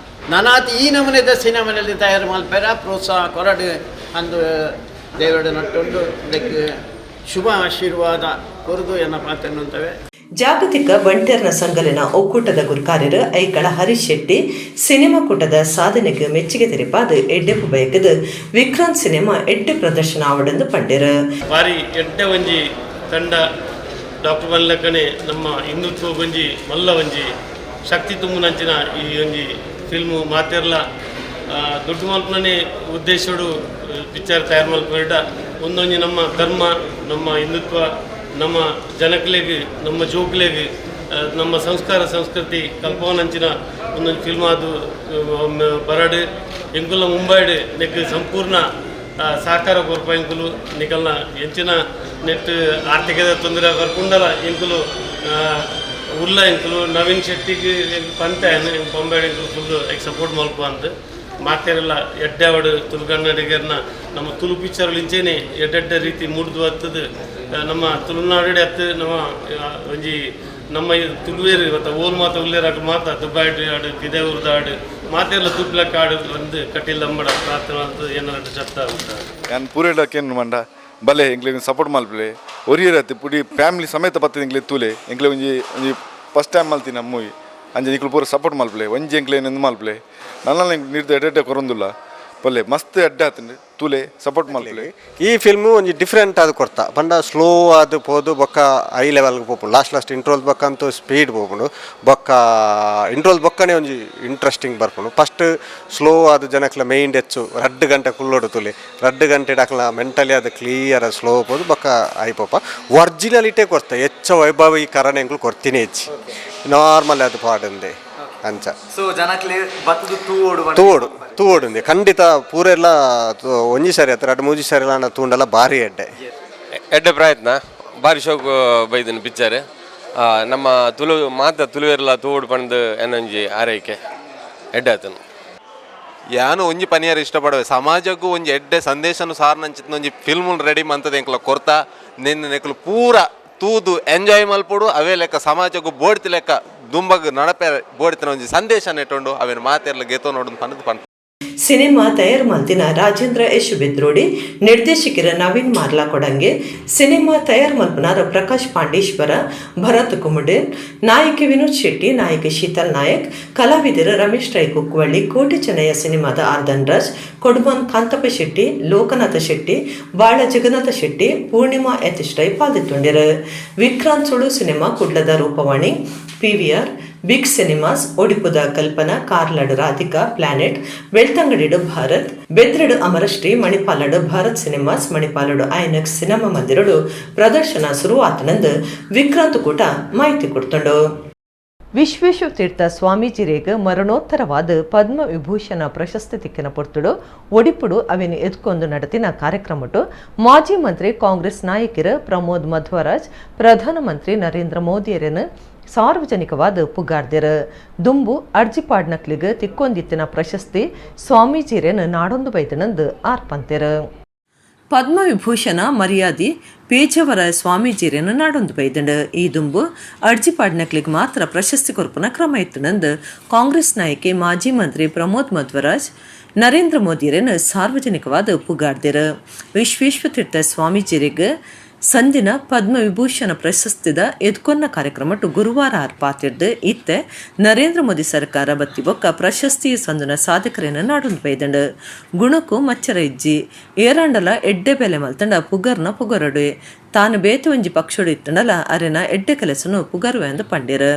ನನಾತಿ ಈ ನಮೂನೆದ ಸಿನಿಮಾನಲ್ಲಿ ತಯಾರು ಮಲ್ಪೇರ ಪ್ರೋತ್ಸಾಹ ಕೊರಡು ಅಂದು ದೇವರಡು ನಟ್ಟುಂಡು ಇದಕ್ಕೆ ಶುಭ ಆಶೀರ್ವಾದ ಕೊರದು ಎನ್ನ ಪಾತ್ರನ್ನುತ್ತವೆ. ಜಾಗತಿಕ ಬಂಟೆರ್ನ ಸಂಗಲಿನ ಒಕ್ಕೂಟದ ಗುರುಕಾರ್ಯರು ಐಕಳ ಹರೀಶ್ ಶೆಟ್ಟಿ ಸಿನಿಮಾ ಕೂಟದ ಸಾಧನೆಗೆ ಮೆಚ್ಚುಗೆ ತೆರೆಪಾದ ಎಡ್ಡೆಪ್ಪು ಬಯಕದ ವಿಕ್ರಾಂತ್ ಸಿನಿಮಾ ಎಡ್ಡೆ ಪ್ರದರ್ಶನ ಆವಡಂದು ಪಂಡೇರು ಬಾರಿ ಎಡ್ಡೆ ಒಂಜಿ ತಂಡ ಡಾಕ್ಟರ್ ಮಲ್ಲಕ್ಕನೆ ನಮ್ಮ ಹಿಂದುತ್ವ ಒಂಜಿ ಮಲ್ಲ ಒಂಜಿ ಶಕ್ತಿ ತುಂಬುನಂಚಿನ ಈ ಒಂಜಿ ಫಿಲ್ಮು ಮಾತೆರ್ಲ ದೊಡ್ಡ ಮಲ್ಪನೇ ಉದ್ದೇಶಡು ಪಿಕ್ಚರ್ ತಯಾರು ಮಲ್ಪಡ ಒಂದೊಂಜಿ ನಮ್ಮ ಧರ್ಮ ನಮ್ಮ ಹಿಂದುತ್ವ ನಮ್ಮ ಜನಕ್ಲೆಗ್ ನಮ್ಮ ಜೋಕ್ಲೆಗ್ ನಮ್ಮ ಸಂಸ್ಕಾರ ಸಂಸ್ಕೃತಿ ಕಲ್ಪವನಂಚಿನ ಒಂದೊಂದು ಫಿಲ್ಮ್ ಅದು ಬರಡು ಎಂಕುಲ ಮುಂಬೈಡ್ ನೆಕ್ ಸಂಪೂರ್ಣ ಸಹಕಾರ ಕೊರಪ ಎಂಕುಲು ನಿಕಲ್ನ ಹೆಂಚಿನ ನೆಟ್ ಆರ್ಥಿಕದ ತೊಂದರೆ ಕರ್ಕೊಂಡಲ್ಲ ಎಂಕುಲು ಉಲ್ಲ ಎಂಕುಲು ನವೀನ್ ಶೆಟ್ಟಿಗೆ ಪಂತ ಬೊಂಬೈ ಎಂಕುಲು ಫುಲ್ ಸಪೋರ್ಟ್ ಮಲ್ಪ ಅಂತ ಮಾತೆರೆಲ್ಲ ಎಡ್ಡೆವಡು ತುಳುಗನ್ನಡಿಗರನ್ನ ನಮ್ಮ ತುಳು ಪಿಕ್ಚರ್ ಇಂಚೇನೆ ಎಡ್ಡೆಡ್ಡೆ ರೀತಿ ಮೂಡ್ದು ಹತ್ತದು ನಮ್ಮ ತುಳುನಾಡು ಹತ್ತು ನಮ್ಮ ಒಂಜಿ ನಮ್ಮ ತುಳುವೇರು ಮತ್ತು ಓಲ್ ಮಾತ ಉಲ್ಲೇರಾಗ ಮಾತ ದುಬ್ಬಾಯ್ಡು ಆಡು ಕಿದೇವ್ರದ ಆಡು ಮಾತೆಲ್ಲ ತುಬ್ಲಕ್ಕ ಆಡು ಒಂದು ಕಟ್ಟಿಲ್ಲ ಅಂಬಡ ಪ್ರಾರ್ಥನೆ ಅಂತ ಏನಾರು ಚರ್ಚಾ ಉಂಟಾಡು ನಾನು ಪೂರೇಡಕ್ಕೇನು ಮಂಡ ಬಲೆ ಎಂಗ್ಲಿಗೆ ಸಪೋರ್ಟ್ ಮಲ್ಪಲೆ ಒರಿಯರತ್ತೆ ಪುಡಿ ಫ್ಯಾಮಿಲಿ ಸಮೇತ ಬರ್ತದೆ ಎಂಗ್ಲೆ ತೂಲೆ ಎಂಗ್ಲೆ ಒಂಜಿ ಒಂಜಿ ಫಸ್ಟ್ ಟೈಮ್ ಮಲ್ತೀನಿ ಮೂವಿ ಅಂಜೆ ನಿಕ್ಲು ಪೂರ ಸಪೋರ್ಟ್ ಮಲ್ಪಲೆ ಒಂಜಿ ಎಂಗ್ಲೆ ಎಂದು ಮಲ್ಪಲೆ ನನ್ನ ನಿರ್ದ ಎಡ್ಡೆ ಕೊರೊಂದುಲ್ಲ ಪಲ್ಲೆ ಮಸ್ತ್ ಎಡ್ಡೆ ಆತಂಡೆ ತೂಲೆ ಸಪೋರ್ಟ್ ಮಲ್ಪಲೆ ಈ ಫಿಲ್ಮು ಒಂಜಿ ಡಿಫ್ರೆಂಟ್ ಆದ ಕೊರ್ತ ಪಂಡ ಸ್ಲೋ ಆದ್ ಪೋದು ಬೊಕ್ಕ ಹೈ ಲೆವೆಲ್ಗೆ ಪೋಪುಂಡು ಲಾಸ್ಟ್ ಇಂಟ್ರೋಲ್ ಬೊಕ್ಕ ಅಂತೂ ಸ್ಪೀಡ್ ಪೋಪುಂಡು ಬೊಕ್ಕ ಇಂಟ್ರೋಲ್ ಬೊಕ್ಕನೆ ಒಂಜಿ ಇಂಟ್ರೆಸ್ಟಿಂಗ್ ಬರ್ಪುಂಡು ಫಸ್ಟ್ ಸ್ಲೋ ಆದ ಜನಕ್ಲ ಮೈಂಡ್ ಹೆಚ್ಚು 2 ಗಂಟೆ ಕುಲ್ಲೋಡು ತುಲಿ 2 ಗಂಟೆ ಡಾಕ್ಲ ಮೆಂಟಲಿ ಅದು ಕ್ಲಿಯರ್ ಸ್ಲೋ ಪೋದು ಬೊಕ್ಕ ಐಪೋಪ ಒರ್ಜಿನಾಲಿಟೇ ಕೊರ್ತ ಹೆಚ್ಚ ವೈಭವೀಕರಣ ಎಂಕ್ಲು ಕೊರ್ತೀನಿ ಹೆಚ್ಚಿ ನಾರ್ಮಲ್ ಅದು ಪಾಡಂದೆ ಅಂಚ ಸೊ ಜನಕ್ಲೆ ಬತ್ತದು ತೂವೋಡು ಖಂಡಿತ ಪೂರೆಲ್ಲ ಒಂಜಿ ಸಾರಿ ಹತ್ರ 2-3 ಸಾರಿ ಎಲ್ಲ ತೂಂಡಲ್ಲ ಭಾರಿ ಎಡ್ಡೆ ಪ್ರಯತ್ನ ಭಾರಿ ಶೋಕ್ ಬೈದನು ಪಿಕ್ಚರ್ ನಮ್ಮ ತುಳುವೆರ್ಲ ತೂವೋಡು ಪಂದು ಎನ್ನೊಂಜಿ ಆರೈಕೆ ಎಡ್ಡೆ ಆತನು ಯಾನು ಒಂಜಿ ಪನಿಯರ್ ಇಷ್ಟಪಡವೆ ಸಮಾಜಕ್ಕೂ ಒಂಜಿ ಎಡ್ಡೆ ಸಂದೇಶನು ಸಾರ್ನಂಚಿತ್ನ ಒಂಜಿ ಫಿಲ್ಮ್ ರೆಡಿ ಮಂತದ ಎಂಕ್ಲ ಕೊರ್ತ ನಿನ್ನ ನೆಕ್ಲು ಪೂರ ತೂದು ಎಂಜಾಯ್ ಮಲ್ಪೋಡು ಅವೇ ಲೆಕ್ಕ ಸಮಾಜಕ್ಕೂ ಬೋಡ್ತಿ ಲೆಕ್ಕ ದುಂಬಗ್ ನಡಪೆ ಬೋಡ್ತಿನ ಒಂಜಿ ಸಂದೇಶ ನೆಟ್ಟೊಂಡು ಅವೇನು ಮಾತೆರ್ಲ ಗೇತೋ ನೋಡು ಪನ್ನದು ಪಂಡ ಸಿನಿಮಾ ತಯಾರು ಮಲ್ತಿನ ರಾಜೇಂದ್ರ ಯಶ್ ಬೆದ್ರೋಡಿ ನಿರ್ದೇಶಕರ ನವೀನ್ ಮಾರ್ಲಾ ಕೊಡಂಗೆ ಸಿನಿಮಾ ತಯಾರು ಮಲ್ಪನಾರ ಪ್ರಕಾಶ್ ಪಾಂಡೇಶ್ವರ ಭರತ್ ಕುಮುಡೆ ನಾಯಕಿ ವಿನೋದ್ ಶೆಟ್ಟಿ ನಾಯಕಿ ಶೀತಲ್ ನಾಯಕ್ ಕಲಾವಿದರು ರಮೇಶ್ ರೈ ಕುಕ್ಕವಳ್ಳಿ ಕೋಟಿ ಚೆನ್ನಯ್ಯ ಸಿನಿಮಾದ ಆರ್ದನ್ ರಾಜ್ ಕೊಡ್ಮನ್ ಕಾಂತಪ್ಪ ಶೆಟ್ಟಿ ಲೋಕನಾಥ ಶೆಟ್ಟಿ ಬಾಳ ಜಗನ್ನಾಥ ಶೆಟ್ಟಿ ಪೂರ್ಣಿಮಾ ಯತೀಶ್ ರೈ ಪಾಲ್ದಿತ್ತುಂಡಿರು ವಿಕ್ರಾಂತ್ ಸುಳು ಸಿನಿಮಾ ಕುಡ್ಲದ ರೂಪವಾಣಿ PVR ಬಿಗ್ ಸಿನಿಮಾಸ್ ಒಡಿಪುದ ಕಲ್ಪನಾ ಕಾರ್ಲಡ್ ರಾಧಿಕಾ ಪ್ಲಾನೆಟ್ ಬೆಳ್ತಂಗಡಿಡು ಭಾರತ್ ಬೆದ್ರಡು ಅಮರಶ್ರೀ ಮಣಿಪಾಲಡು ಭಾರತ್ ಸಿನಿಮಾಸ್ ಮಣಿಪಾಲಡು ಐನಕ್ಸ್ ಸಿನಿಮಾ ಮಂದಿರಡು ಪ್ರದರ್ಶನ ಶುರುವಾತನಂದು ವಿಕ್ರಾಂತ್ ಕೂಟ ಮಾಹಿತಿ ಕೊಡ್ತುಂಡು ವಿಶ್ವೇಶ್ವರ ತೀರ್ಥ ಸ್ವಾಮೀಜಿರೇಗ ಮರಣೋತ್ತರವಾದ ಪದ್ಮ ವಿಭೂಷಣ ಪ್ರಶಸ್ತಿ ತಿಕ್ಕಿನ ಪೊರ್ತುಡು ಒಡಿಪುಡು ಅವೇನು ಎದ್ಕೊಂದು ನಡತಿನ ಕಾರ್ಯಕ್ರಮಟು ಮಾಜಿ ಮಂತ್ರಿ ಕಾಂಗ್ರೆಸ್ ನಾಯಕರು ಪ್ರಮೋದ್ ಮಧ್ವರಾಜ್ ಪ್ರಧಾನಮಂತ್ರಿ ನರೇಂದ್ರ ಮೋದಿಯರನ್ನು ಸಾರ್ವಜನಿಕವಾದ ಪುಗಾರ್ದ್ಯರು ದುಂಬು ಅರ್ಜಿಪಾಡ್ನಕ್ಲಿಗೆ ತಿಕ್ಕೊಂದಿತ್ತಿನ ಪ್ರಶಸ್ತಿ ಸ್ವಾಮೀಜಿರೇನು ನಾಡೊಂದು ಬೈದನಂದು ಆರ್ಪಂತೆರು ಪದ್ಮವಿಭೂಷಣ ಮರ್ಯಾದಿ ಪೇಜವರ ಸ್ವಾಮೀಜಿರೇನು ನಾಡೊಂದು ಬೈದಂಡು ಈ ದುಂಬು ಅರ್ಜಿಪಾಡ್ನಕ್ಲಿಗೆ ಮಾತ್ರ ಪ್ರಶಸ್ತಿ ಕೊರ್ಪನ ಕ್ರಮ ಇತ್ತನಂದು ಕಾಂಗ್ರೆಸ್ ನಾಯಕಿ ಮಾಜಿ ಮಂತ್ರಿ ಪ್ರಮೋದ್ ಮಧ್ವರಾಜ್ ನರೇಂದ್ರ ಮೋದಿಯರೇನು ಸಾರ್ವಜನಿಕವಾದ ಪುಗಾರ್ದ್ಯರು ವಿಶ್ವೇಶ್ವರ ತೀರ್ಥ ಸ್ವಾಮೀಜಿರಿಗೆ ಸಂದಿನ ಪದ್ಮವಿಭೂಷಣ ಪ್ರಶಸ್ತಿದ ಎದ್ಕೊನ್ನ ಕಾರ್ಯಕ್ರಮಟ್ಟು ಗುರುವಾರ ಆರ್ಪಾತಿರ್ದು ಇತ್ತೆ ನರೇಂದ್ರ ಮೋದಿ ಸರ್ಕಾರ ಬತ್ತಿ ಬೊಕ್ಕ ಪ್ರಶಸ್ತಿ ಸಂದಿನ ಸಾಧಕರೇನ ನಾಡೊಂದು ಬೈದಂಡು ಗುಣಕ್ಕೂ ಮಚ್ಚರ ಇಜ್ಜಿ ಏರಾಂಡಲ ಎಡ್ಡೆ ಬೆಲೆ ಮಲ್ತಂಡ ಪುಗರ್ನ ಪುಗರಡು ತಾನು ಬೇತು ಒಂಜಿ ಪಕ್ಷೋಡು ಇತ್ತಂಡಲ ಅರೆನ ಎಡ್ಡೆ ಕೆಲಸನು ಪುಗರುವೆ ಅಂದು ಪಂಡಿರು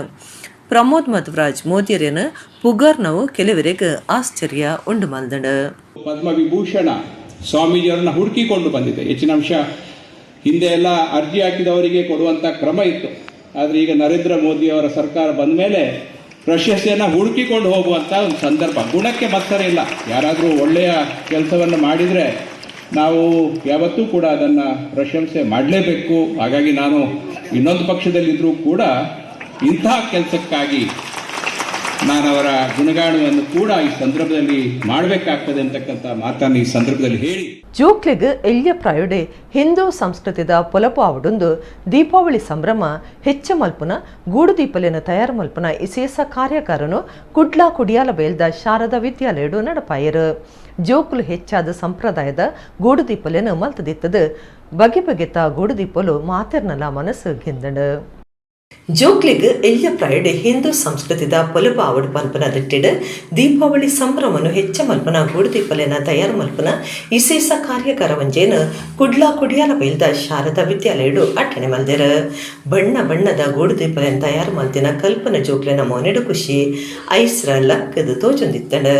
ಪ್ರಮೋದ್ ಮಧ್ವರಾಜ್ ಮೋದಿಯರೇನು ಪುಗರ್ನವು ಕೆಲವರಿಗೆ ಆಶ್ಚರ್ಯ ಉಂಡು ಮಲ್ದಂಡು ಪದ್ಮವಿಭೂಷಣ ಸ್ವಾಮೀಜಿಯವರನ್ನ ಹುಡುಕಿಕೊಂಡು ಬಂದಿದೆ ಹೆಚ್ಚಿನ ಅಂಶ ಹಿಂದೆ ಎಲ್ಲ ಅರ್ಜಿ ಹಾಕಿದವರಿಗೆ ಕೊಡುವಂಥ ಕ್ರಮ ಇತ್ತು. ಆದರೆ ಈಗ ನರೇಂದ್ರ ಮೋದಿಯವರ ಸರ್ಕಾರ ಬಂದ ಮೇಲೆ ಪ್ರಶಸ್ತಿಯನ್ನು ಹುಡುಕಿಕೊಂಡು ಹೋಗುವಂಥ ಒಂದು ಸಂದರ್ಭ. ಗುಣಕ್ಕೆ ಮತ್ಸರ ಇಲ್ಲ, ಯಾರಾದರೂ ಒಳ್ಳೆಯ ಕೆಲಸವನ್ನು ಮಾಡಿದರೆ ನಾವು ಯಾವತ್ತೂ ಕೂಡ ಅದನ್ನು ಪ್ರಶಂಸೆ ಮಾಡಲೇಬೇಕು. ಹಾಗಾಗಿ ನಾನು ಇನ್ನೊಂದು ಪಕ್ಷದಲ್ಲಿದ್ದರೂ ಕೂಡ ಇಂಥ ಕೆಲಸಕ್ಕಾಗಿ ನಾನು ಅವರ ಗುಣಗಾನವನ್ನು ಕೂಡ ಈ ಸಂದರ್ಭದಲ್ಲಿ ಮಾಡಬೇಕಾಗ್ತದೆ ಅಂತಕ್ಕಂಥ ಮಾತನ್ನು ಈ ಸಂದರ್ಭದಲ್ಲಿ ಹೇಳಿ ಜೋಕ್ಲೆಗ್ ಎಲ್ಯ ಪ್ರಾಯುಡೆ ಹಿಂದೂ ಸಂಸ್ಕೃತಿದ ಪೊಲಪು ಆವಡೊಂದು ದೀಪಾವಳಿ ಸಂಭ್ರಮ ಹೆಚ್ಚ ಮಲ್ಪುನ ಗೂಡು ದೀಪಲೆನ ತಯಾರು ಮಲ್ಪುನ ವಿಶೇಷ ಕಾರ್ಯಕಾರನು ಕುಡ್ಲಾ ಕುಡಿಯಾಲ ಬೇಲ್ದ ಶಾರದಾ ವಿದ್ಯಾಲಯಡು ನಡಪಾಯರು ಜೋಕುಲು ಹೆಚ್ಚಾದ ಸಂಪ್ರದಾಯದ ಗೂಡು ದೀಪಲೆನ ಮಲ್ತದಿತ್ತದು ಬಗೆ ಬಗೆತ ಗೂಡು ದೀಪಲು ಮಾತೆರ್ನಲ ಮನಸ್ಸು ಗೆಂದಡು. ಜೋಕ್ಲಿಗ್ ಎಲ್ಲ ಪ್ರಾಯಡ್ ಹಿಂದೂ ಸಂಸ್ಕೃತಿದ ಪೊಲಬ ಆವಡ್ ಪನ್ಪನ ದಿಟ್ಟಿಡ್ ದೀಪಾವಳಿ ಸಂಭ್ರಮನು ಹೆಚ್ಚ ಮಲ್ಪನ ಗೂಡುದೀಪಲೆನ ತಯಾರು ಮಲ್ಪನ ವಿಶೇಷ ಕಾರ್ಯಕರ ಒಂಜೇನು ಕುಡ್ಲಾ ಕುಡಿಯಾಲ ಬೈಲ್ದ ಶಾರದಾ ವಿದ್ಯಾಲಯಡು ಅಟ್ಟಣೆ ಮಲ್ದೆರ್ ಬಣ್ಣ ಬಣ್ಣದ ಗೂಡುದೀಪಲೆನ ತಯಾರು ಮಲ್ತಿನ ಕಲ್ಪನ ಜೋಕ್ಲೆನ ಮೊನೆಡು ಖುಷಿ ಐಸ್ರ ಲಕ್ಕದ ತೋಜೊಂದಿತ್ತಂಡ್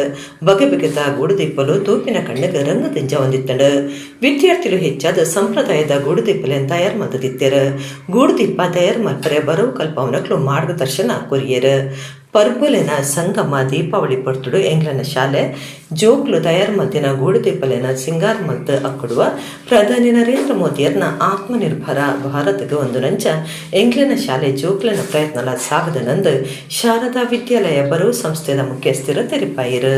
ಬಗೆ ಬಗೆದ ಗೂಡುದೀಪಲು ತೂಪಿನ ಕಣ್ಣಿಗೆ ರಂಗದಿಂಜ ಹೊಂದಿತ್ತಂಡ್ ವಿದ್ಯಾರ್ಥಿಗಳು ಹೆಚ್ಚಾದ ಸಂಪ್ರದಾಯದ ಗೂಡುದೀಪಲೆನ ತಯಾರು ಮಲ್ದಿತ್ತೆರ್ ಗೂಡುದೀಪ ತಯಾರು ಮಲ್ಪರೆ ಬರೋ ಕಲ್ಪವನಕ್ಲು ಮಾರ್ಗದರ್ಶನ ಕೊರಿಯರ್ ಪರ್ಬುಲೆನ ಸಂಗಮ ದೀಪಾವಳಿ ಪಡ್ತುಡು ಎಂಗ್ಲನ ಶಾಲೆ ಜೋಕ್ಲು ತಯಾರು ಮಲ್ತಿನ ಗೂಡುದೀಪಲೆನ ಸಿಂಗಾರ ಮಲ್ತ್ ಅಕ್ಕುಡುವ ಪ್ರಧಾನಿ ನರೇಂದ್ರ ಮೋದಿಯರ್ನ ಆತ್ಮನಿರ್ಭರ ಭಾರತಕ್ಕೆ ಒಂದು ನಂಚ ಎಂಗ್ಲನ ಶಾಲೆ ಜೋಕ್ಲನ ಪ್ರಯತ್ನಲ ಸಾಗದನಂದು ಶಾರದಾ ವಿದ್ಯಾಲಯ ಬರೋ ಸಂಸ್ಥೆದ ಮುಖ್ಯಸ್ಥರು ತೆರಿಪಾಯಿರು.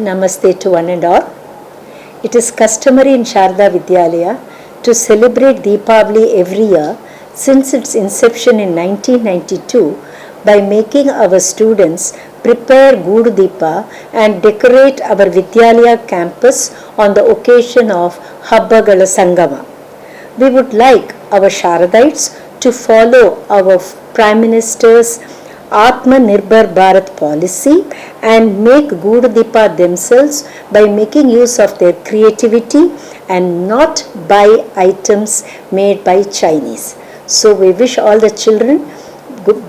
Namaste to one and all. It is customary in Sharda Vidyalaya to celebrate Deepavali every year since its inception in 1992 by making our students prepare Gudu Deepa and decorate our Vidyalaya campus on the occasion of Habbagala Sangama. We would like our Sharadites to follow our Prime Minister's Atmanirbhar Bharat policy and make Gudu Deepa themselves by making use of their creativity and not buy items made by Chinese. So we wish all the children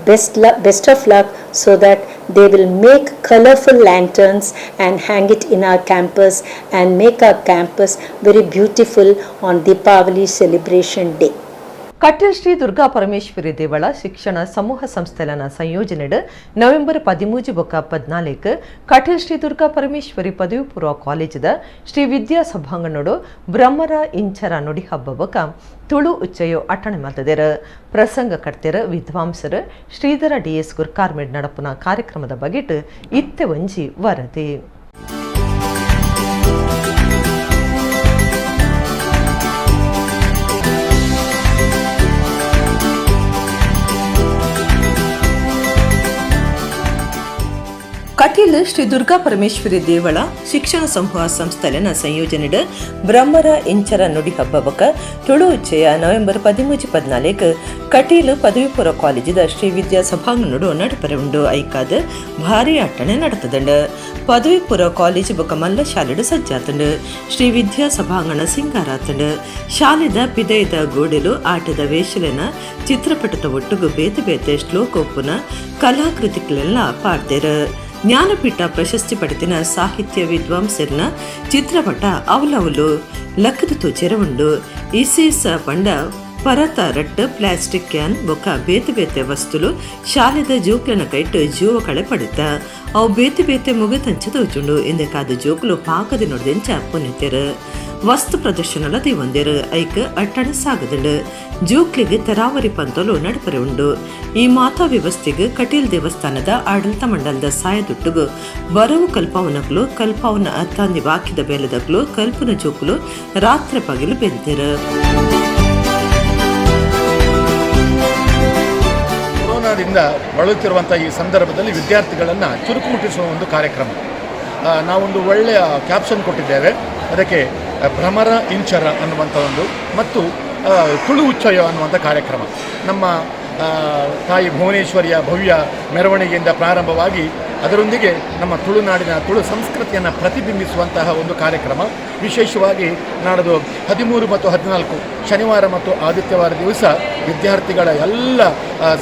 best of luck so that they will make colorful lanterns and hang it in our campus and make our campus very beautiful on Deepavali celebration day. Kateel Shri Durga Parameshwari ದೇವಳ ಶಿಕ್ಷಣ ಸಮೂಹ ಸಂಸ್ಥೆಲನ ಸಂಯೋಜನೆಡ್ November 13-14 Kateel Shri Durga Parameshwari ಪದವಿ ಪೂರ್ವ ಕಾಲೇಜದ ಶ್ರೀ ವಿದ್ಯಾ ಸಭಾಂಗಣಡು ಬ್ರಹ್ಮರ ಇಂಚರ ನುಡಿ ಹಬ್ಬವಕ ತುಳು ಉಚ್ಚಯೋ ಅಟಣೆ ಮಲ್ತದೆರ್ ಪ್ರಸಂಗ ಕರ್ತೆರ್ ವಿದ್ವಾಂಸರು Shridhara DS ಗುರ್ಕಾರ್ಮೆಡ್ ನಡಪುನ ಕಾರ್ಯಕ್ರಮದ ಬಗೆಟ್ ಇತ್ತೆ ಒಂಜಿ ವರದಿ. ಕಟೀಲ್ ಶ್ರೀ ದುರ್ಗಾ ಪರಮೇಶ್ವರಿ ದೇವಳ ಶಿಕ್ಷಣ ಸಮೂಹ ಸಂಸ್ಥೆನ ಸಂಯೋಜನೆಡ್ ಬ್ರಹ್ಮರ ಇಂಚರ ನುಡಿ ಹಬ್ಬವಕ ತುಳು ಉಚ್ಚಯ ನವೆಂಬರ್ 13-14 ಕಟೀಲ್ ಪದವಿ ಪೂರ್ವ ಕಾಲೇಜದ ಶ್ರೀ ವಿದ್ಯಾ ಸಭಾಂಗಣಡು ನಡಪರೆ ಉಂಡು ಐಕಾದ ಭಾರಿ ಅಟ್ಟಣೆ ನಡತದಂಡ್ ಪದವಿ ಪೂರ್ವ ಕಾಲೇಜ್ ಬೊಕ ಮಲ್ಲ ಶಾಲೆಡು ಸಜ್ಜಾತಂಡ್ ಶ್ರೀ ವಿದ್ಯಾ ಸಭಾಂಗಣ ಸಿಂಗಾರಾತಂಡ್ ಶಾಲೆದ ಪಿದಯದ ಗೋಡೆಲು ಆಟದ ವೇಷಲೆನ ಚಿತ್ರಪಟದ ಒಟ್ಟುಗು ಬೇತೆ ಬೇತೆ ಶ್ಲೋಕೋಪುನ ಕಲಾಕೃತಿಗಳೆಲ್ಲ ಪಾಡ್ದೇರ್ ಜ್ಞಾನಪೀಠ ಪ್ರಶಸ್ತಿ ಪಡೆದಿನ ಸಾಹಿತ್ಯ ವಿದ್ವಾಂಸರ್ನ ಚಿತ್ರಪಟ ಅವಲವಲು ಲಕ್ಕದ ತೋಚೆರವುಂಡು ಇಸೇಸ ಪಂಡ ಪರತ ರಟ್ಟು ಪ್ಲಾಸ್ಟಿಕ್ ಕ್ಯಾನ್ ಬೊಕ್ಕ ಬೇತೆ ಬೇತೆ ವಸ್ತುಲು ಶಾಲೆದ ಜೋಕ್ಲನ ಕೈಟ್ ಜೀವ ಕಳೆ ಪಡಿತ ಅವು ಬೇತೆ ಬೇತೆ ಮುಗತಂಚ ತೋಚುಂಡು ಎಂದಕ್ಕಾದ ಜೋಕ್ಲು ಪಾಕದ ನೋಡ್ದೆಂಚ ಪುನಿತೆರ್ ವಸ್ತು ಪ್ರದರ್ಶನಲ ದೇವಂದೇರ್ ಐಕ್ ಅಟ್ಟಣೆ ಸಾಗದಂಡು ಜೋಕ್ಲಿಗೆ ತರಾವರಿ ಪಂತಲು ನಡಪರೆ ಉಂಡು. ಈ ಮಾತಾ ವ್ಯವಸ್ಥೆಗೆ ಕಟೀಲ್ ದೇವಸ್ಥಾನದ ಆಡಳಿತ ಮಂಡಲದ ಸಾಯದುಟ್ಟುಗು ಬರವು ಕಲ್ಪವನಕ್ಲು ಕಲ್ಪವನ ಅತ್ತಾಂದಿ ಬಾಕಿದ ಬೇಲದಕ್ಲು ಕಲ್ಪನ ಜೋಕ್ಲು ರಾತ್ರಿ ಪಗಲು ಬೆಂತೆರ್. ಕೊರೋನಾದಿಂದ ಬಳಲುತ್ತಿರುವಂಥ ಈ ಸಂದರ್ಭದಲ್ಲಿ ವಿದ್ಯಾರ್ಥಿಗಳನ್ನು ಚುರುಕು ಮುಟ್ಟಿಸುವ ಒಂದು ಕಾರ್ಯಕ್ರಮ. ನಾವೊಂದು ಒಳ್ಳೆಯ ಕ್ಯಾಪ್ಷನ್ ಕೊಟ್ಟಿದ್ದೇವೆ, ಅದಕ್ಕೆ ಭ್ರಮರ ಇಂಚರ ಅನ್ನುವಂಥ ಒಂದು ಮತ್ತು ತುಳು ಉಚ್ಚಯ ಅನ್ನುವಂಥ ಕಾರ್ಯಕ್ರಮ. ನಮ್ಮ ತಾಯಿ ಭುವನೇಶ್ವರಿಯ ಭವ್ಯ ಮೆರವಣಿಗೆಯಿಂದ ಪ್ರಾರಂಭವಾಗಿ ಅದರೊಂದಿಗೆ ನಮ್ಮ ತುಳುನಾಡಿನ ತುಳು ಸಂಸ್ಕೃತಿಯನ್ನು ಪ್ರತಿಬಿಂಬಿಸುವಂತಹ ಒಂದು ಕಾರ್ಯಕ್ರಮ. ವಿಶೇಷವಾಗಿ ನಾಡದು 13 ಮತ್ತು 14 ಶನಿವಾರ ಮತ್ತು ಆದಿತ್ಯವಾರ ದಿವಸ ವಿದ್ಯಾರ್ಥಿಗಳ ಎಲ್ಲ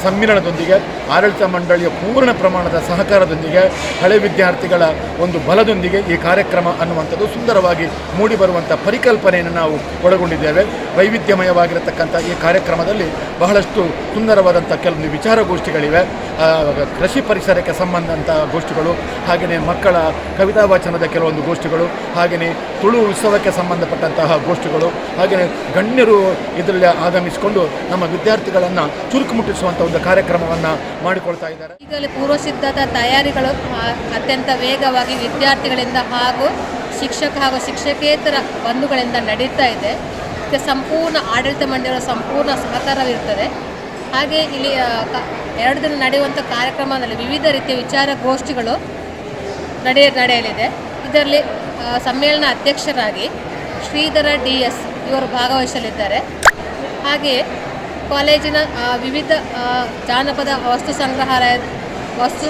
ಸಮ್ಮಿಲನದೊಂದಿಗೆ ಆಡಳಿತ ಮಂಡಳಿಯ ಪೂರ್ಣ ಪ್ರಮಾಣದ ಸಹಕಾರದೊಂದಿಗೆ ಹಳೆ ವಿದ್ಯಾರ್ಥಿಗಳ ಒಂದು ಬಲದೊಂದಿಗೆ ಈ ಕಾರ್ಯಕ್ರಮ ಅನ್ನುವಂಥದ್ದು ಸುಂದರವಾಗಿ ಮೂಡಿಬರುವಂಥ ಪರಿಕಲ್ಪನೆಯನ್ನು ನಾವು ಒಳಗೊಂಡಿದ್ದೇವೆ. ವೈವಿಧ್ಯಮಯವಾಗಿರತಕ್ಕಂಥ ಈ ಕಾರ್ಯಕ್ರಮದಲ್ಲಿ ಬಹಳಷ್ಟು ಸುಂದರವಾದಂಥ ಕೆಲವೊಂದು ವಿಚಾರಗೋಷ್ಠಿಗಳಿವೆ. ಕೃಷಿ ಪರಿಸರಕ್ಕೆ ಸಂಬಂಧಂಥ ಗೋಷ್ಠಿಗಳು, ಹಾಗೆಯೇ ಮಕ್ಕಳ ಕವಿತಾ ವಾಚನದ ಕೆಲವೊಂದು ಗೋಷ್ಠಿಗಳು, ಹಾಗೆಯೇ ತುಳು ಉತ್ಸವಕ್ಕೆ ಸಂಬಂಧಪಟ್ಟಂತಹ ಗೋಷ್ಠಿಗಳು, ಹಾಗೆಯೇ ಗಣ್ಯರು ಇದರಲ್ಲಿ ಆಗಮಿಸಿಕೊಂಡು ನಮ್ಮ ವಿದ್ಯಾರ್ಥಿಗಳನ್ನು ಚುರುಕು ಮುಟ್ಟಿಸುವಂಥ ಒಂದು ಕಾರ್ಯಕ್ರಮವನ್ನು ಮಾಡಿಕೊಳ್ತಾ ಇದ್ದಾರೆ. ಈಗಲೇ ಪೂರ್ವ ಸಿದ್ಧತಾ ತಯಾರಿಗಳು ಅತ್ಯಂತ ವೇಗವಾಗಿ ವಿದ್ಯಾರ್ಥಿಗಳಿಂದ ಹಾಗೂ ಶಿಕ್ಷಕ ಹಾಗೂ ಶಿಕ್ಷಕೇತರ ಬಂಧುಗಳಿಂದ ನಡೀತಾ ಇದೆ. ಇದಕ್ಕೆ ಸಂಪೂರ್ಣ ಆಡಳಿತ ಮಂಡಳಿಯ ಸಂಪೂರ್ಣ ಸಹಕಾರವಿರುತ್ತದೆ. ಹಾಗೆ ಇಲ್ಲಿ 2 ದಿನ ನಡೆಯುವಂಥ ಕಾರ್ಯಕ್ರಮದಲ್ಲಿ ವಿವಿಧ ರೀತಿಯ ವಿಚಾರಗೋಷ್ಠಿಗಳು ನಡೆಯಲಿದೆ. ಇದರಲ್ಲಿ ಸಮ್ಮೇಳನ ಅಧ್ಯಕ್ಷರಾಗಿ ಶ್ರೀಧರ DS ಇವರು ಭಾಗವಹಿಸಲಿದ್ದಾರೆ. ಹಾಗೆಯೇ ಕಾಲೇಜಿನ ವಿವಿಧ ಜಾನಪದ ವಸ್ತು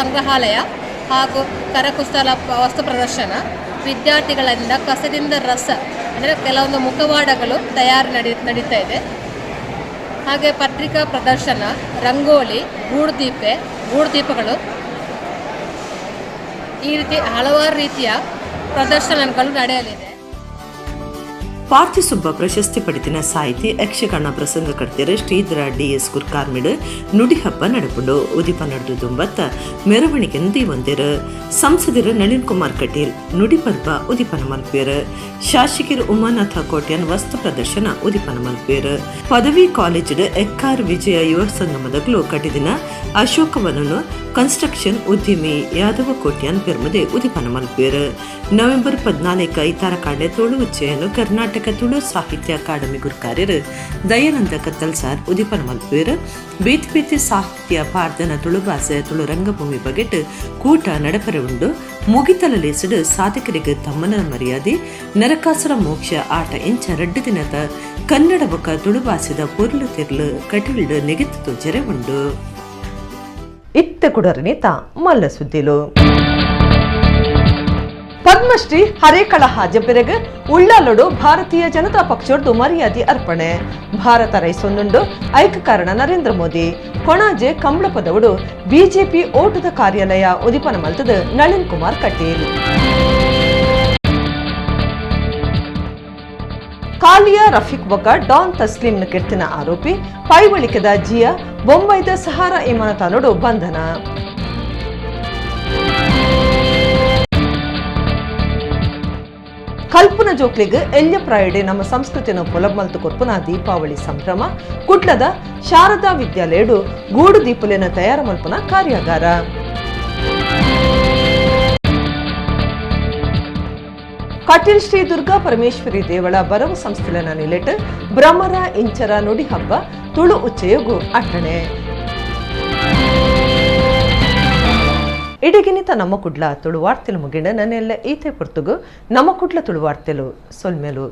ಸಂಗ್ರಹಾಲಯ ಹಾಗೂ ಕರಕುಶಲ ವಸ್ತು ಪ್ರದರ್ಶನ, ವಿದ್ಯಾರ್ಥಿಗಳಿಂದ ಕಸದಿಂದ ರಸ ಅಂದರೆ ಕೆಲವೊಂದು ಮುಖವಾಡಗಳು ನಡೀತಾ ಇದೆ. ಹಾಗೆ ಪತ್ರಿಕಾ ಪ್ರದರ್ಶನ, ರಂಗೋಲಿ, ಗೂಡುದೀಪಗಳು, ಈ ರೀತಿ ಹಲವಾರು ರೀತಿಯ ಪ್ರದರ್ಶನಗಳು ನಡೆಯಲಿದೆ. ಪಾರ್ಥಿಸುಬ್ಬ ಪ್ರಶಸ್ತಿ ಪಡೆದಿನ ಸಾಹಿತಿ ಯಕ್ಷಗಾನ ಪ್ರಸಂಗ ಕಡ್ತಿಯರು ಶ್ರೀಧರ DS ಕುರ್ಕಾರ್ಮಿಡ್ ನುಡಿ ಹಬ್ಬ ನಡಪುಂಡು. ಉದಿಪ ನಡೆದು ದುಂಬತ್ತ ಮೆರವಣಿಗೆ ನದಿ ಒಂದಿರು. ಸಂಸದರು ನಳಿನ್ ಕುಮಾರ್ ಕಟೀಲ್ ನುಡಿ ಪರ್ಬ ಉದಿಪನ ಮಲ್ಪಿಯರು. ಶಾಸಕರು ಉಮಾನಾಥ ಕೋಟ್ಯನ್ ವಸ್ತು ಪ್ರದರ್ಶನ ಉದಿಪನ ಮಲ್ಪಿಯರು. ಪದವಿ ಕಾಲೇಜ್ ಎಕ್ಕಾರ್ ವಿಜಯ ಯುವ ಸಂಗಮದಗಳು ಕಟಿದಿನ ಅಶೋಕವನನು ಕನ್ಸ್ಟ್ರಕ್ಷನ್ ಉದ್ಯಮಿ ಯಾದವ ಕೋಟ್ಯನ್ ಪೆರ್ಮದೆ ಉದಿಪನ ಮಲ್ಪಿಯರು. ನವೆಂಬರ್ 14 ಇತಾರಕಾಂಡೆ ತುಳು ಉಚ್ಚೆಯನ್ನು ಕರ್ನಾಟಕ ತುಳು ಸಾಹಿತ್ಯ ಅಕಾಡೆಮಿ ಗುರುಕಾರ್ಯರು ದಯಾನಂದ ಕತ್ತಲ್ ಸಾರ್ ಉದಿಪನ ಮಲ್ಪಿಯರು. ಬೇತಿ ಸಾಹಿತ್ಯ ಪಾರ್ದನ ತುಳು ಭಾಷೆ ತುಳು ರಂಗಭೂಮಿ ಬಗೆಟ್ ಕೂಟ ನಡಪರೆ ಉಂಡು. ಮುಗಿತಲಲೇಸಿಡು ಸಾಧಕರಿಗೆ ತಮ್ಮನ ಮರ್ಯಾದೆ ನರಕಾಸುರ ಮೋಕ್ಷ ಆಟ ಇಂಚ 2 ದಿನದ ಕನ್ನಡ ಬೊಕ್ಕ ತುಳು ಭಾಷೆದ ಪೊರ್ಲು ತೆರ್ಲು ಕಟಿಲ್ಡು ನೆಗೆತ್ತು ಜರೆ ಉಂಡು. ಇತ್ತ ಕುಡರನೇತ ಮಲ್ಲ ಸುದ್ದಿಲು ಪದ್ಮಶ್ರೀ ಹರೇಕಳ ಹಾಜಬೆರೆಗ್ ಉಳ್ಳಾಲೊಡು ಭಾರತೀಯ ಜನತಾ ಪಕ್ಷದ್ದು ಮರ್ಯಾದೆ ಅರ್ಪಣೆ. ಭಾರತ ರೈಸೊಂದುಂಡು ಐಕ ಕಾರಣ ನರೇಂದ್ರ ಮೋದಿ ಕೊಣಾಜೆ ಕಂಬಳಪದವಡು ಬಿಜೆಪಿ ಓಟದ ಕಾರ್ಯಾಲಯ ಉದಿಪನ ಮಲ್ತದ ನಳಿನ್ ಕುಮಾರ್ ಕಟೀಲ್. ಕಾಲಿಯ ರಫೀಕ್ ಬೊಕ್ಕ ಡಾನ್ ತಸ್ಲೀಂನ ಕೆರ್ತಿನ ಆರೋಪಿ ಪೈವಳಿಕೆದ ಜಿಯಾ ಬೊಂಬೈದ ಸಹಾರಾ ವಿಮಾನತಾನೋಡು ಬಂಧನ. ಕಲ್ಪನ ಜೋಕ್ಲಿಗ್ ಎಲ್ಯ ಪ್ರಾಯಡೆ ನಮ್ಮ ಸಂಸ್ಕೃತಿಯನ್ನು ಪೊಲಮಲ್ತು ಕೊರ್ಪುನ ದೀಪಾವಳಿ ಸಂಭ್ರಮ. ಕುಡ್ಲದ ಶಾರದಾ ವಿದ್ಯಾಲಯಡು ಗೂಡು ದೀಪಲಿನ ತಯಾರ ಮಲ್ಪನ ಕಾರ್ಯಾಗಾರ. ಕಟೀಲ್ ಶ್ರೀ ದುರ್ಗಾ ಪರಮೇಶ್ವರಿ ದೇವಳ ಬರವು ಸಂಸ್ಥೆಲನ ನಿಲೆಟ್ ಭ್ರಮರ ಇಂಚರ ನುಡಿ ಹಬ್ಬ ತುಳು ಉಚ್ಚೆಯಗು ಅಟ್ಟಣೆ. ಇಡಗಿನಿತ ನಮ್ಮ ಕುಡ್ಲ ತುಳು ವಾರ್ತೆಲು ಮುಗಿಂಡ ನನ್ನೆಲ್ಲ ಈತೆ ಪೊರ್ತುಗು ನಮ್ಮ ಕುಡ್ಲ ತುಳು ವಾರ್ತೆಲು ಸೊಲ್ಮೆಲು.